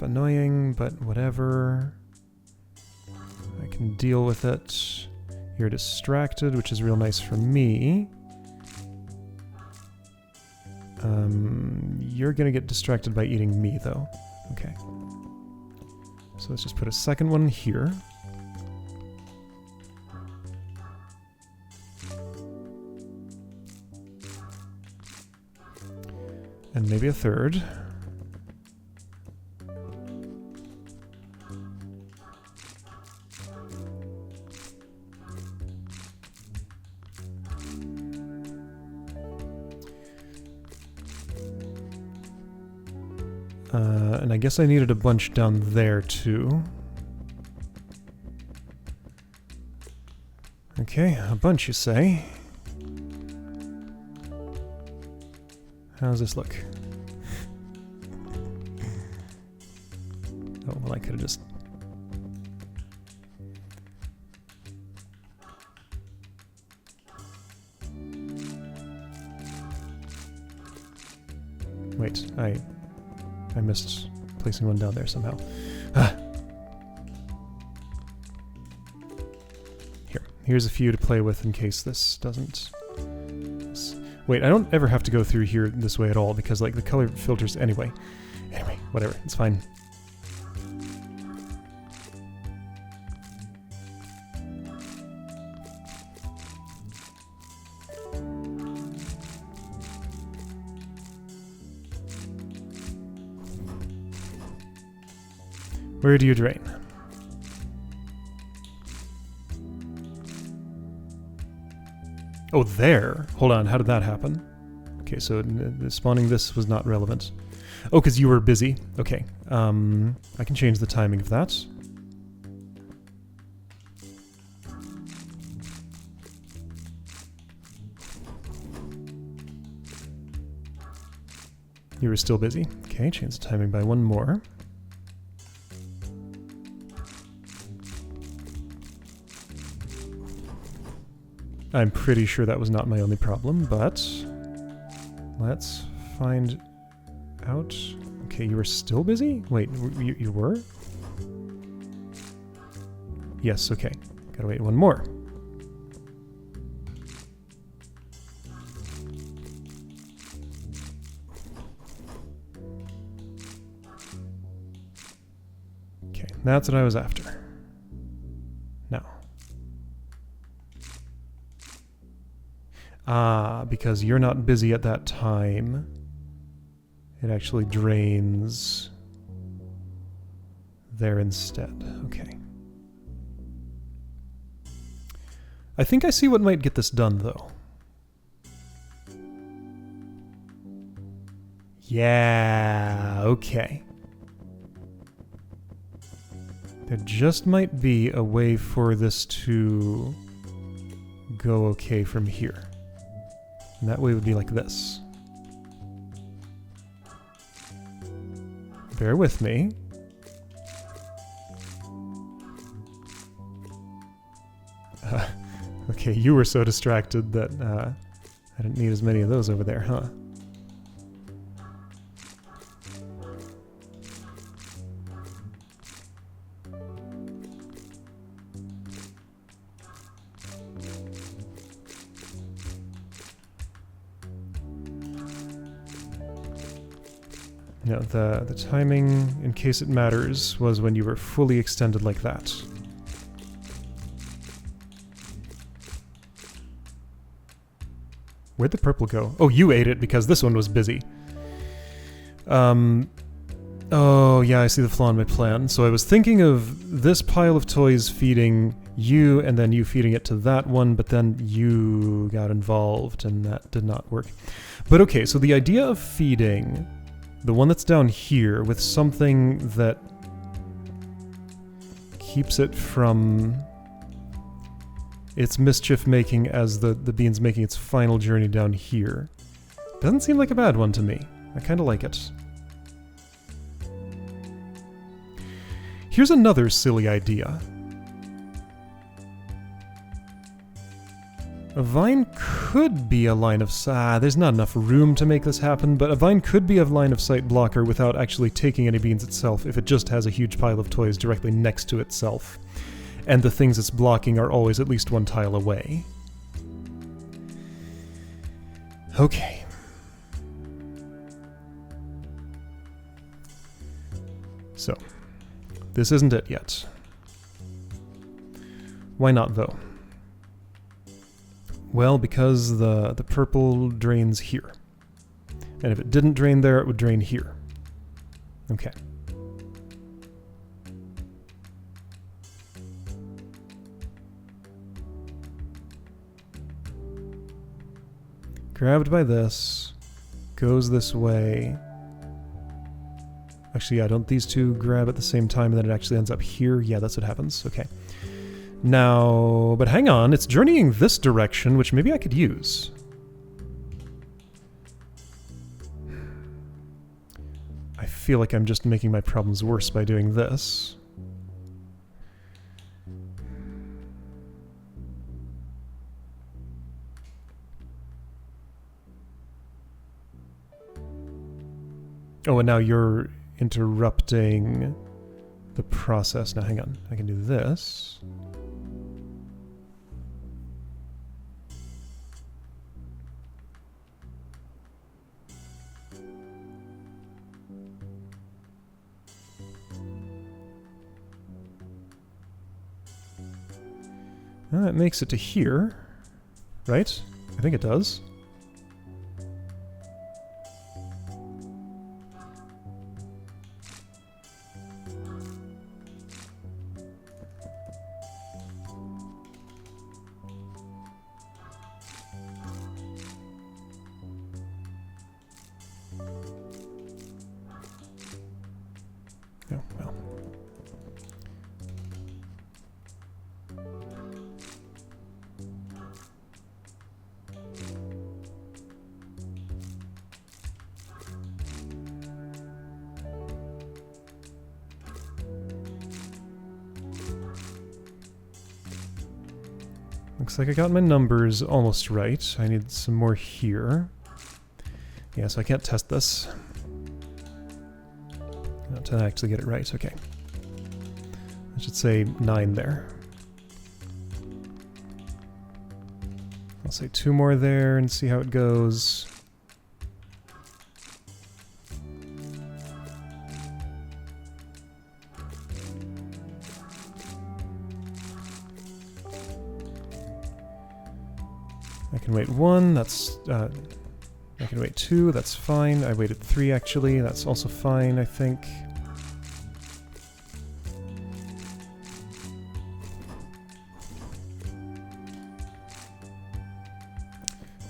annoying, but whatever. I can deal with it. You're distracted, which is real nice for me. You're gonna get distracted by eating me, though. Okay. So let's just put a second one here. And maybe a third. And I guess I needed a bunch down there too. Okay, a bunch you say. How does this look? Oh, well, I could have just... Wait, I missed placing one down there somehow. Here's a few to play with in case this doesn't... Wait, I don't ever have to go through here this way at all because, like, the color filters anyway. Anyway, whatever, it's fine. Where do you drain? Oh, there. Hold on, how did that happen? Okay, so spawning this was not relevant. Oh, because you were busy. Okay, I can change the timing of that. You were still busy. Okay, change the timing by one more. I'm pretty sure that was not my only problem, but let's find out. Okay, you were still busy? Wait, you were? Yes, okay. Gotta wait one more. Okay, that's what I was after. Now. Ah, because you're not busy at that time, it actually drains there instead. Okay. I think I see what might get this done, though. Yeah, okay. There just might be a way for this to go okay from here. And that way would be like this. Bear with me. Okay, you were so distracted that I didn't need as many of those over there, huh? No, the timing, in case it matters, was when you were fully extended like that. Where'd the purple go? Oh, you ate it because this one was busy. Oh, yeah, I see the flaw in my plan. So I was thinking of this pile of toys feeding you, and then you feeding it to that one, but then you got involved, and that did not work. But okay, so the idea of feeding the one that's down here with something that keeps it from its mischief making as the bean's making its final journey down here doesn't seem like a bad one to me. I kind of like it. Here's another silly idea. A vine could be a line of sight. There's not enough room to make this happen, but a vine could be a line of sight blocker without actually taking any beans itself if it just has a huge pile of toys directly next to itself. And the things it's blocking are always at least one tile away. Okay. So, this isn't it yet. Why not, though? Well, because the purple drains here. And if it didn't drain there, it would drain here. Okay. Grabbed by this, goes this way. Actually, yeah, don't these two grab at the same time and then it actually ends up here? Yeah, that's what happens. Okay. Now, but hang on, it's journeying this direction, which maybe I could use. I feel like I'm just making my problems worse by doing this. Oh, and now you're interrupting the process. Now, hang on. I can do this. That makes it to here, right? I think it does. Looks like I got my numbers almost right. I need some more here. Yeah, so I can't test this. Not to actually get it right, okay. I should say 9 there. I'll say 2 more there and see how it goes. I can wait 1, that's... I can wait 2, that's fine. I waited 3 actually, that's also fine, I think.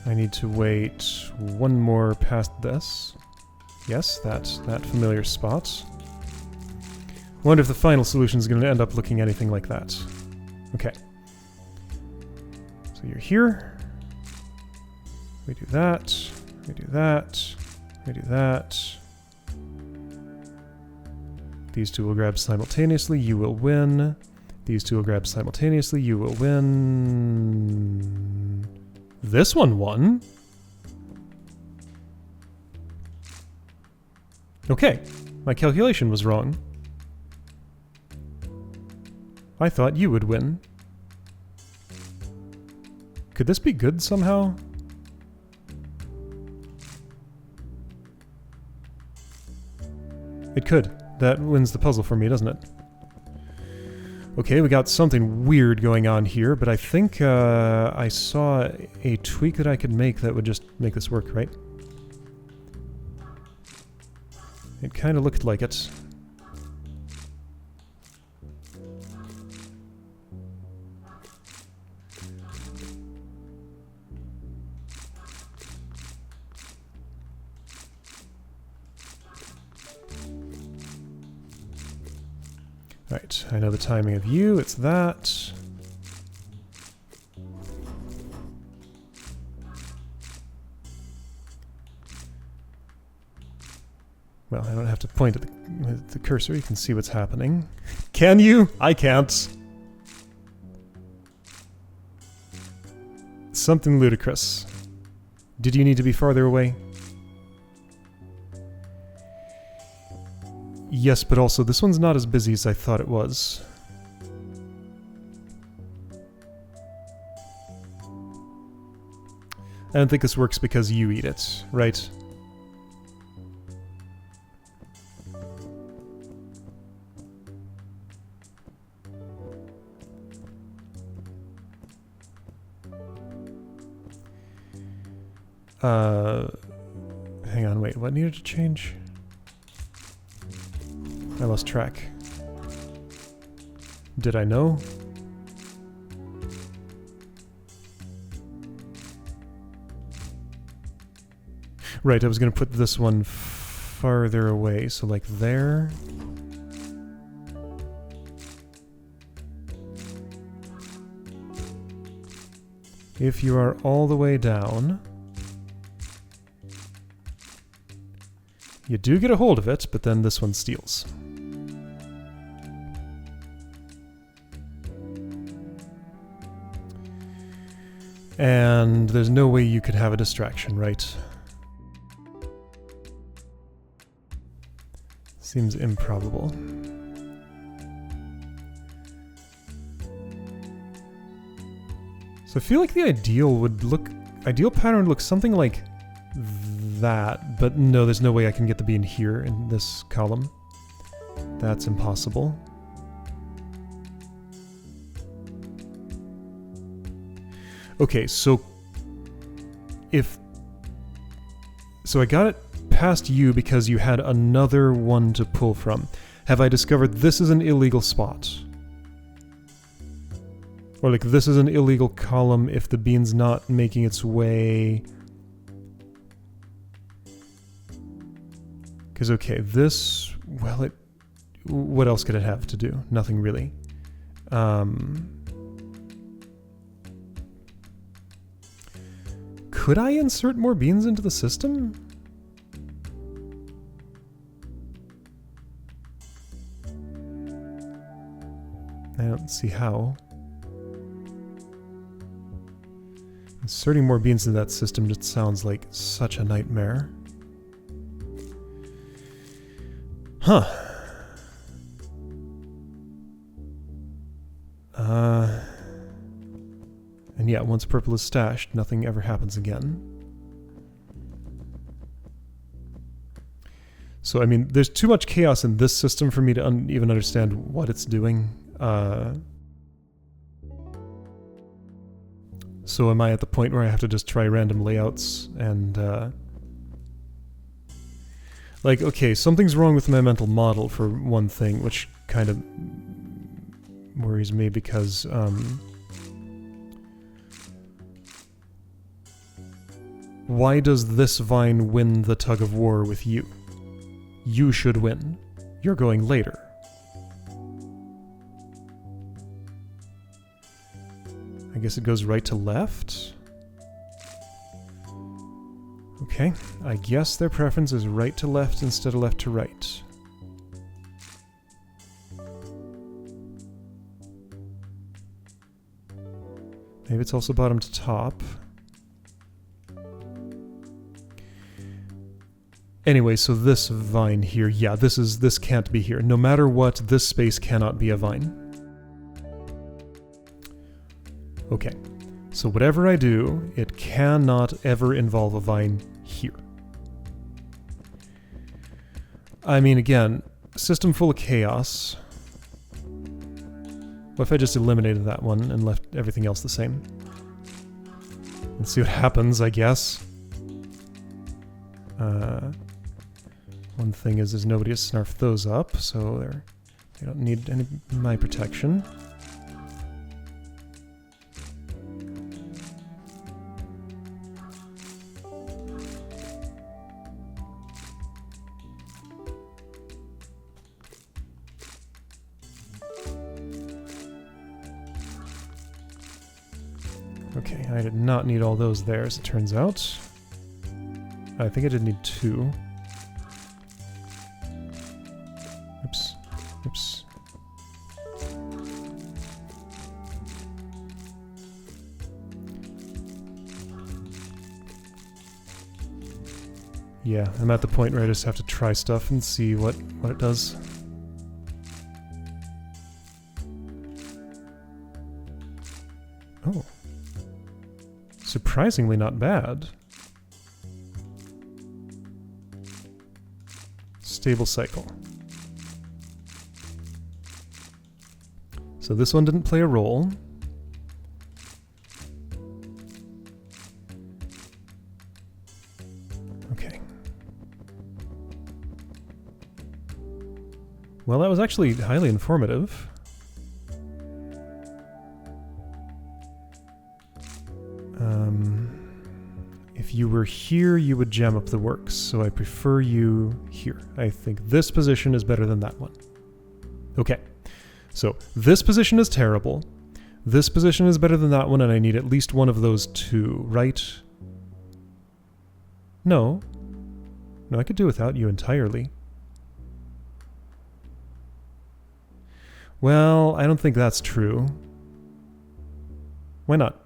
I need to wait 1 more past this. Yes, that's that familiar spot. Wonder if the final solution is going to end up looking anything like that. Okay. So you're here. We do that. We do that. We do that. These 2 will grab simultaneously. You will win. These 2 will grab simultaneously. You will win. This one won. Okay. My calculation was wrong. I thought you would win. Could this be good somehow? It could. That wins the puzzle for me, doesn't it? Okay, we got something weird going on here, but I think I saw a tweak that I could make that would just make this work, right? It kind of looked like it. Right, I know the timing of you, it's that. Well, I don't have to point at the cursor, you can see what's happening. Can you? I can't. Something ludicrous. Did you need to be farther away? Yes, but also this one's not as busy as I thought it was. I don't think this works because you eat it, right? Hang on, wait, what needed to change? I lost track. Did I know? Right, I was going to put this one farther away, so like there. If you are all the way down, you do get a hold of it, but then this one steals. And there's no way you could have a distraction, right? Seems improbable. So I feel like the ideal pattern would look something like that, but no, there's no way I can get the bean here in this column. That's impossible. Okay, so I got it past you because you had another one to pull from. Have I discovered this is an illegal spot? Or like this is an illegal column if the bean's not making its way... Because okay, this... well, what else could it have to do? Nothing really. Could I insert more beans into the system? I don't see how. Inserting more beans into that system just sounds like such a nightmare. Huh. And yeah, once purple is stashed, nothing ever happens again. So, I mean, there's too much chaos in this system for me to even understand what it's doing. So am I at the point where I have to just try random layouts and... Like, okay, something's wrong with my mental model for one thing, which kind of worries me because, why does this vine win the tug of war with you? You should win. You're going later. I guess it goes right to left? Okay, I guess their preference is right to left instead of left to right. Maybe it's also bottom to top. Anyway, so this vine here, yeah, this can't be here. No matter what, this space cannot be a vine. Okay, so whatever I do, it cannot ever involve a vine here. I mean, again, system full of chaos. What if I just eliminated that one and left everything else the same? Let's see what happens, I guess. One thing is there's nobody to snarf those up, so they don't need any my protection. Okay, I did not need all those there, as it turns out. I think I did need 2. Oops. Oops. Yeah, I'm at the point where I just have to try stuff and see what it does. Oh. Surprisingly not bad. Stable cycle. So this one didn't play a role. Okay. Well, that was actually highly informative. If you were here, you would jam up the works, so I prefer you here. I think this position is better than that one. Okay, so this position is terrible. This position is better than that one, and I need at least one of those 2, right? No. No, I could do without you entirely. Well, I don't think that's true. Why not?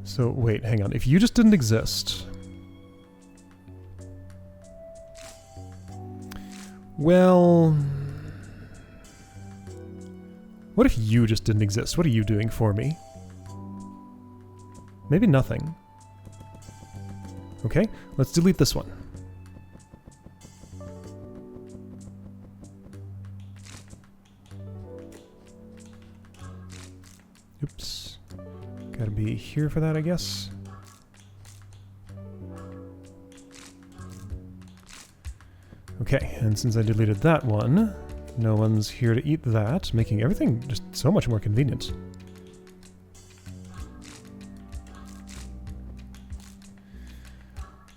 So, wait, hang on. If you just didn't exist... Well... What if you just didn't exist? What are you doing for me? Maybe nothing. Okay, let's delete this one. Oops. Gotta be here for that, I guess. Okay, and since I deleted that one, no one's here to eat that, making everything just so much more convenient.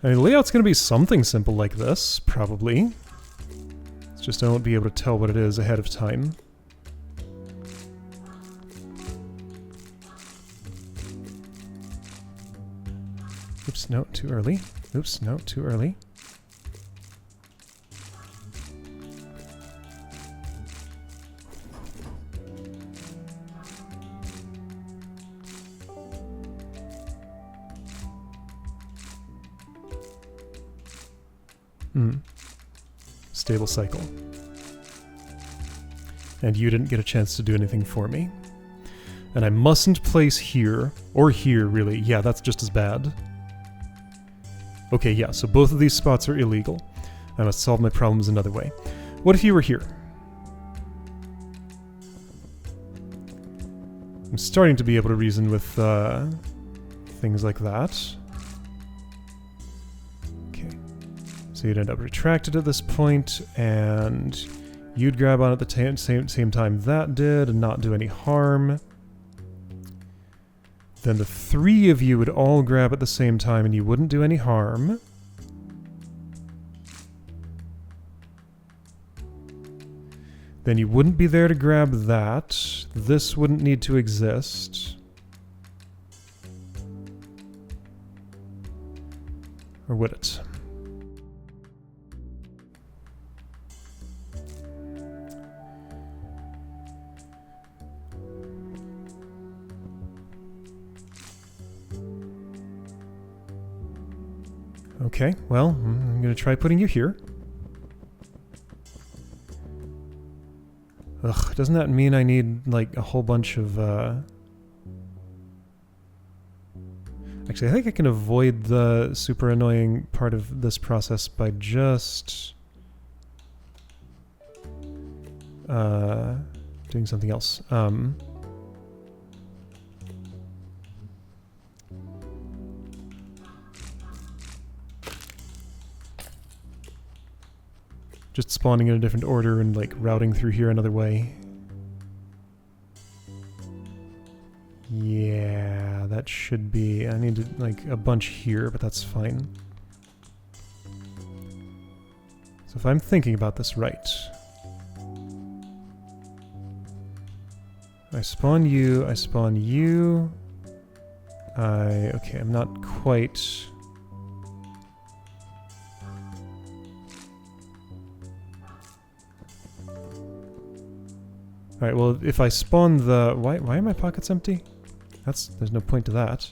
I mean, layout's gonna be something simple like this, probably. It's just I won't be able to tell what it is ahead of time. Oops, no, too early. Oops, no, too early. Stable cycle. And you didn't get a chance to do anything for me. And I mustn't place here, or here, really. Yeah, that's just as bad. Okay, yeah, so both of these spots are illegal. I must solve my problems another way. What if you were here? I'm starting to be able to reason with things like that. Okay. So you'd end up retracted at this point, and you'd grab on at the same time that did and not do any harm. Then the three of you would all grab at the same time and you wouldn't do any harm. Then you wouldn't be there to grab that. This wouldn't need to exist. Or would it? Okay, well, I'm going to try putting you here. Ugh, doesn't that mean I need, like, a whole bunch of, Actually, I think I can avoid the super annoying part of this process by just... doing something else. Just spawning in a different order and, like, routing through here another way. Yeah, that should be... I need, like, a bunch here, but that's fine. So if I'm thinking about this right... I spawn you, I spawn you... Okay, I'm not quite... Alright, well, if I spawn the... Why are my pockets empty? There's no point to that.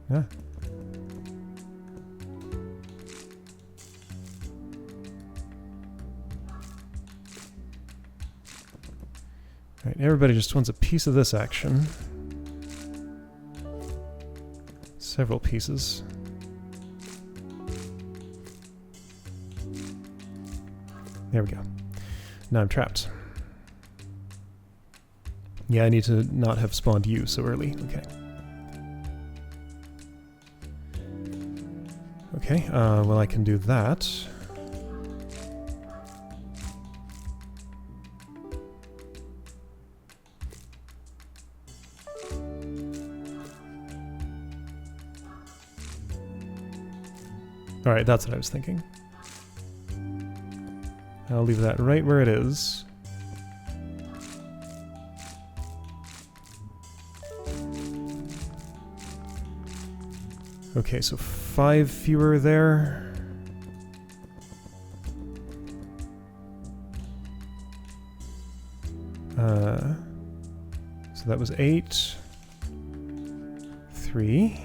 Yeah. Alright, everybody just wants a piece of this action. Several pieces. There we go. Now I'm trapped. Yeah, I need to not have spawned you so early. Okay. Okay, well I can do that. Alright, that's what I was thinking. I'll leave that right where it is. Okay, so 5 fewer there. So that was 8. 3.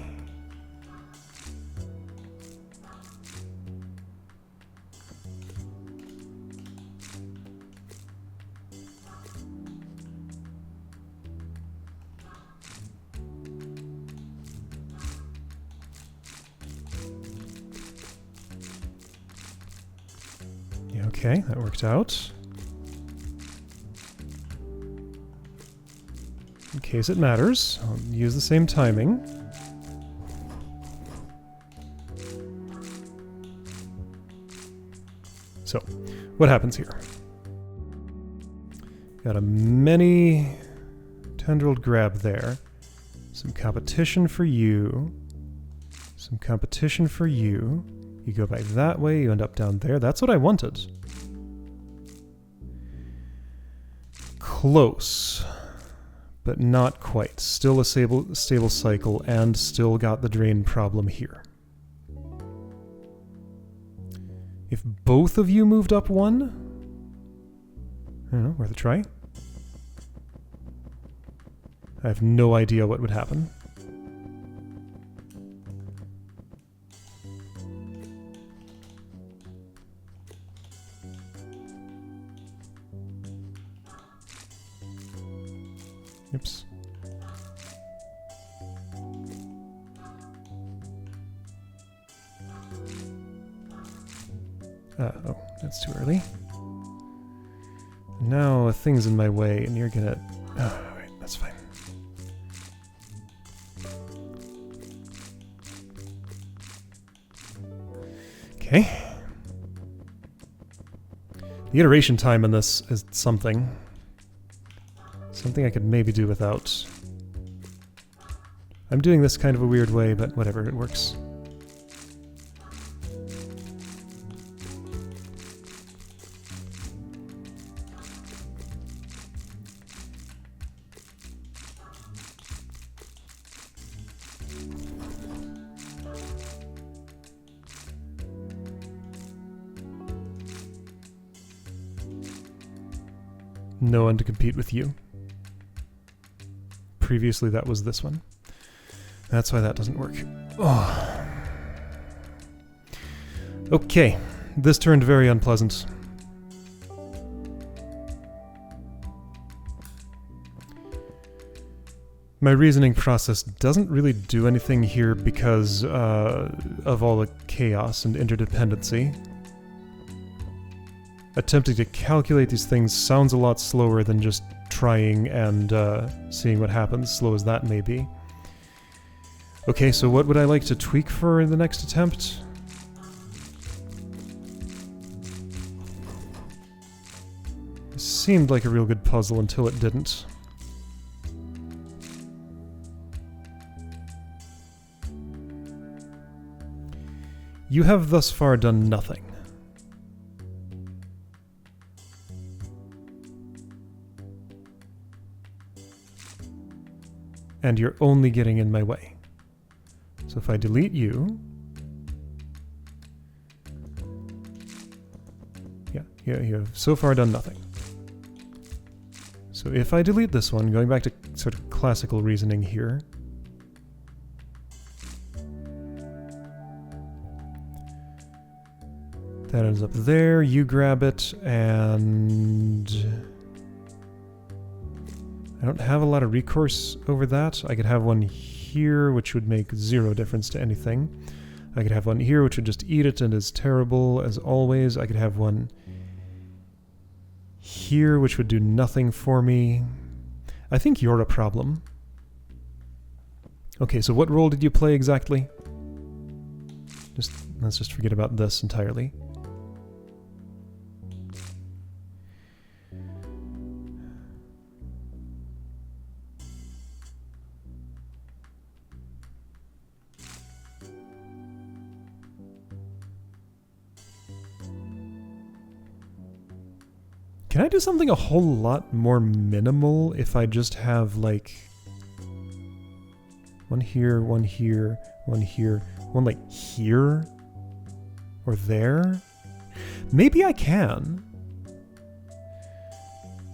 Okay, that worked out. In case it matters, I'll use the same timing. So, what happens here? Got a many tendrilled grab there. Some competition for you. Some competition for you. You go by that way, you end up down there. That's what I wanted. Close. But not quite. Still a stable cycle, and still got the drain problem here. If both of you moved up one, I don't know, worth a try. I have no idea what would happen. Oops. Oh, that's too early. Now a thing's in my way, and you're gonna... Oh, wait, that's fine. Okay. The iteration time in this is something. Something I could maybe do without. I'm doing this kind of a weird way, but whatever, it works. No one to compete with you. Previously that was this one. That's why that doesn't work. Oh. Okay, this turned very unpleasant. My reasoning process doesn't really do anything here because of all the chaos and interdependency. Attempting to calculate these things sounds a lot slower than just trying and seeing what happens, slow as that may be. Okay, so what would I like to tweak for the next attempt? It seemed like a real good puzzle until it didn't. You have thus far done nothing. And you're only getting in my way. So if I delete you... Yeah, you have so far done nothing. So if I delete this one, going back to sort of classical reasoning here... That ends up there, you grab it, and... I don't have a lot of recourse over that. I could have one here, which would make zero difference to anything. I could have one here, which would just eat it and is terrible as always. I could have one here, which would do nothing for me. I think you're a problem. Okay, so what role did you play exactly? Let's just forget about this entirely. Can I do something a whole lot more minimal if I just have, like, one here, one here, one here, one, like, here? Or there? Maybe I can.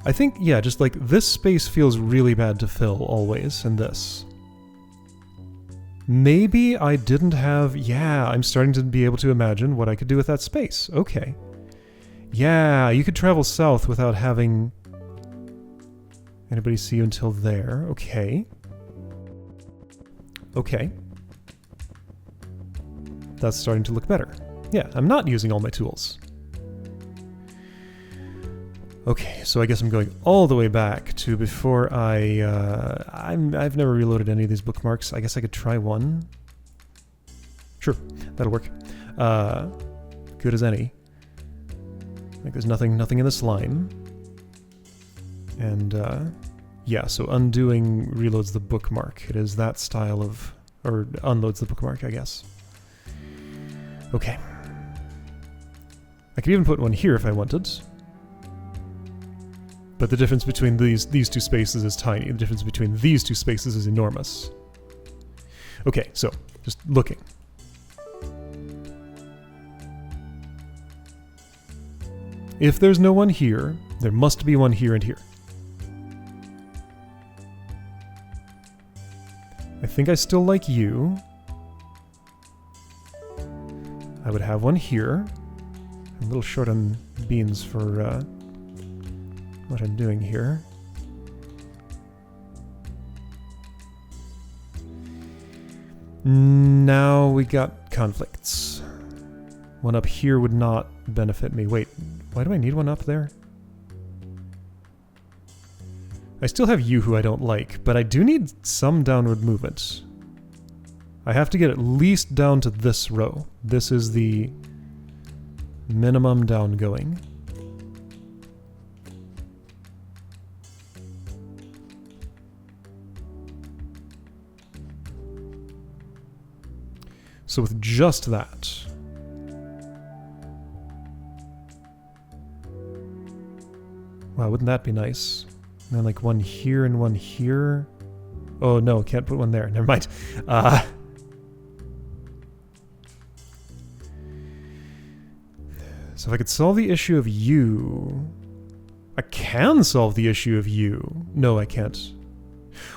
I think, yeah, just, like, this space feels really bad to fill, always, in this. Maybe I didn't have... Yeah, I'm starting to be able to imagine what I could do with that space. Okay. Yeah, you could travel south without having anybody see you until there. Okay. Okay. That's starting to look better. Yeah, I'm not using all my tools. Okay, so I guess I'm going all the way back to before I've never reloaded any of these bookmarks. I guess I could try one. Sure, that'll work. Good as any. Like there's nothing in this line. And, yeah, so undoing reloads the bookmark. It is that style of... or unloads the bookmark, I guess. Okay. I could even put one here if I wanted. But the difference between these two spaces is tiny. The difference between these two spaces is enormous. Okay, so, just looking. If there's no one here, there must be one here and here. I think I still like you. I would have one here. I'm a little short on beans for what I'm doing here. Now we got conflicts. One up here would not benefit me. Wait, why do I need one up there? I still have you who I don't like, but I do need some downward movement. I have to get at least down to this row. This is the minimum down going. So with just that, wow, wouldn't that be nice? And then like one here and one here. Oh no, can't put one there. Never mind. So if I could solve the issue of you, I can solve the issue of you. No, I can't.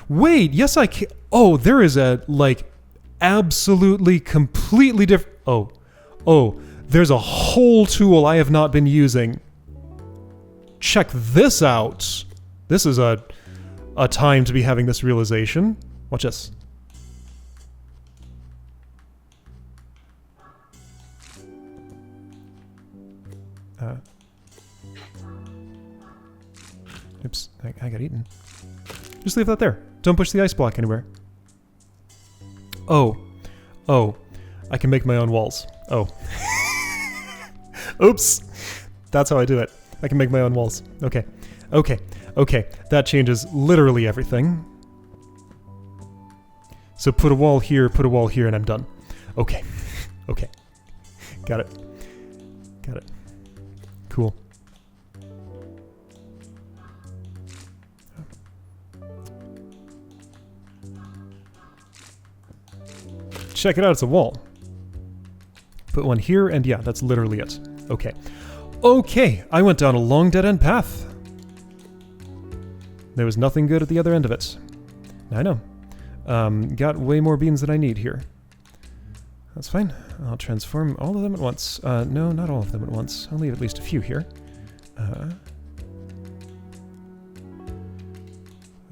Wait, yes I can. Oh, there is a like absolutely completely different. Oh, there's a whole tool I have not been using. Check this out. This is a time to be having this realization. Watch this. Oops, I got eaten. Just leave that there. Don't push the ice block anywhere. Oh, I can make my own walls. Oh. Oops. That's how I do it. I can make my own walls. Okay. That changes literally everything. So put a wall here, and I'm done. Okay. Got it. Cool. Check it out, it's a wall. Put one here, and yeah, that's literally it. Okay, I went down a long dead-end path. There was nothing good at the other end of it. I know. Got way more beans than I need here. That's fine. I'll transform all of them at once. No, not all of them at once. I'll leave at least a few here.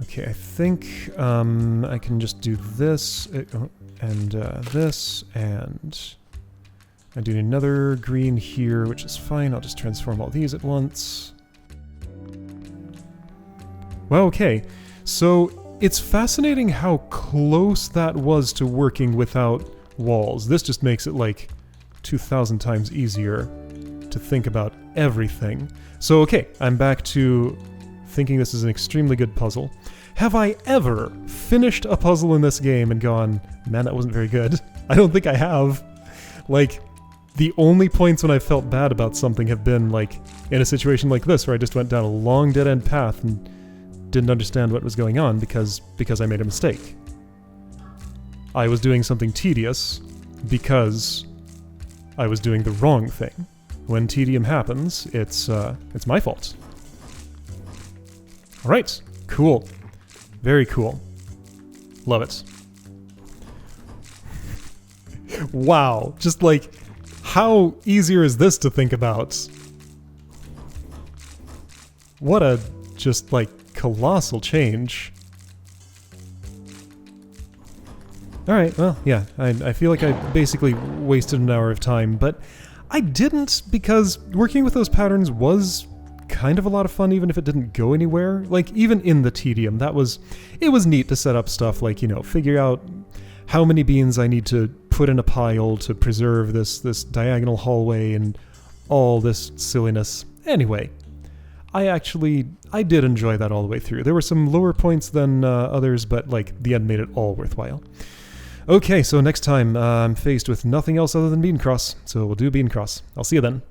Okay, I think I can just do this, and this, and I do another green here, which is fine. I'll just transform all these at once. Well, okay. So it's fascinating how close that was to working without walls. This just makes it like 2,000 times easier to think about everything. So okay, I'm back to thinking this is an extremely good puzzle. Have I ever finished a puzzle in this game and gone, man, that wasn't very good? I don't think I have. Like, the only points when I felt bad about something have been like in a situation like this where I just went down a long dead-end path and didn't understand what was going on because I made a mistake. I was doing something tedious because I was doing the wrong thing. When tedium happens, it's my fault. All right, cool. Very cool. Love it. Wow, just like, how easier is this to think about? What a just like colossal change. Alright, well, yeah, I feel like I basically wasted an hour of time, but I didn't, because working with those patterns was kind of a lot of fun, even if it didn't go anywhere. Like, even in the tedium, it was neat to set up stuff like, you know, figure out how many beans I need to put in a pile to preserve this diagonal hallway and all this silliness. Anyway, I did enjoy that all the way through. There were some lower points than others, but like the end made it all worthwhile. Okay, so next time I'm faced with nothing else other than Bean Cross, so we'll do Bean Cross. I'll see you then.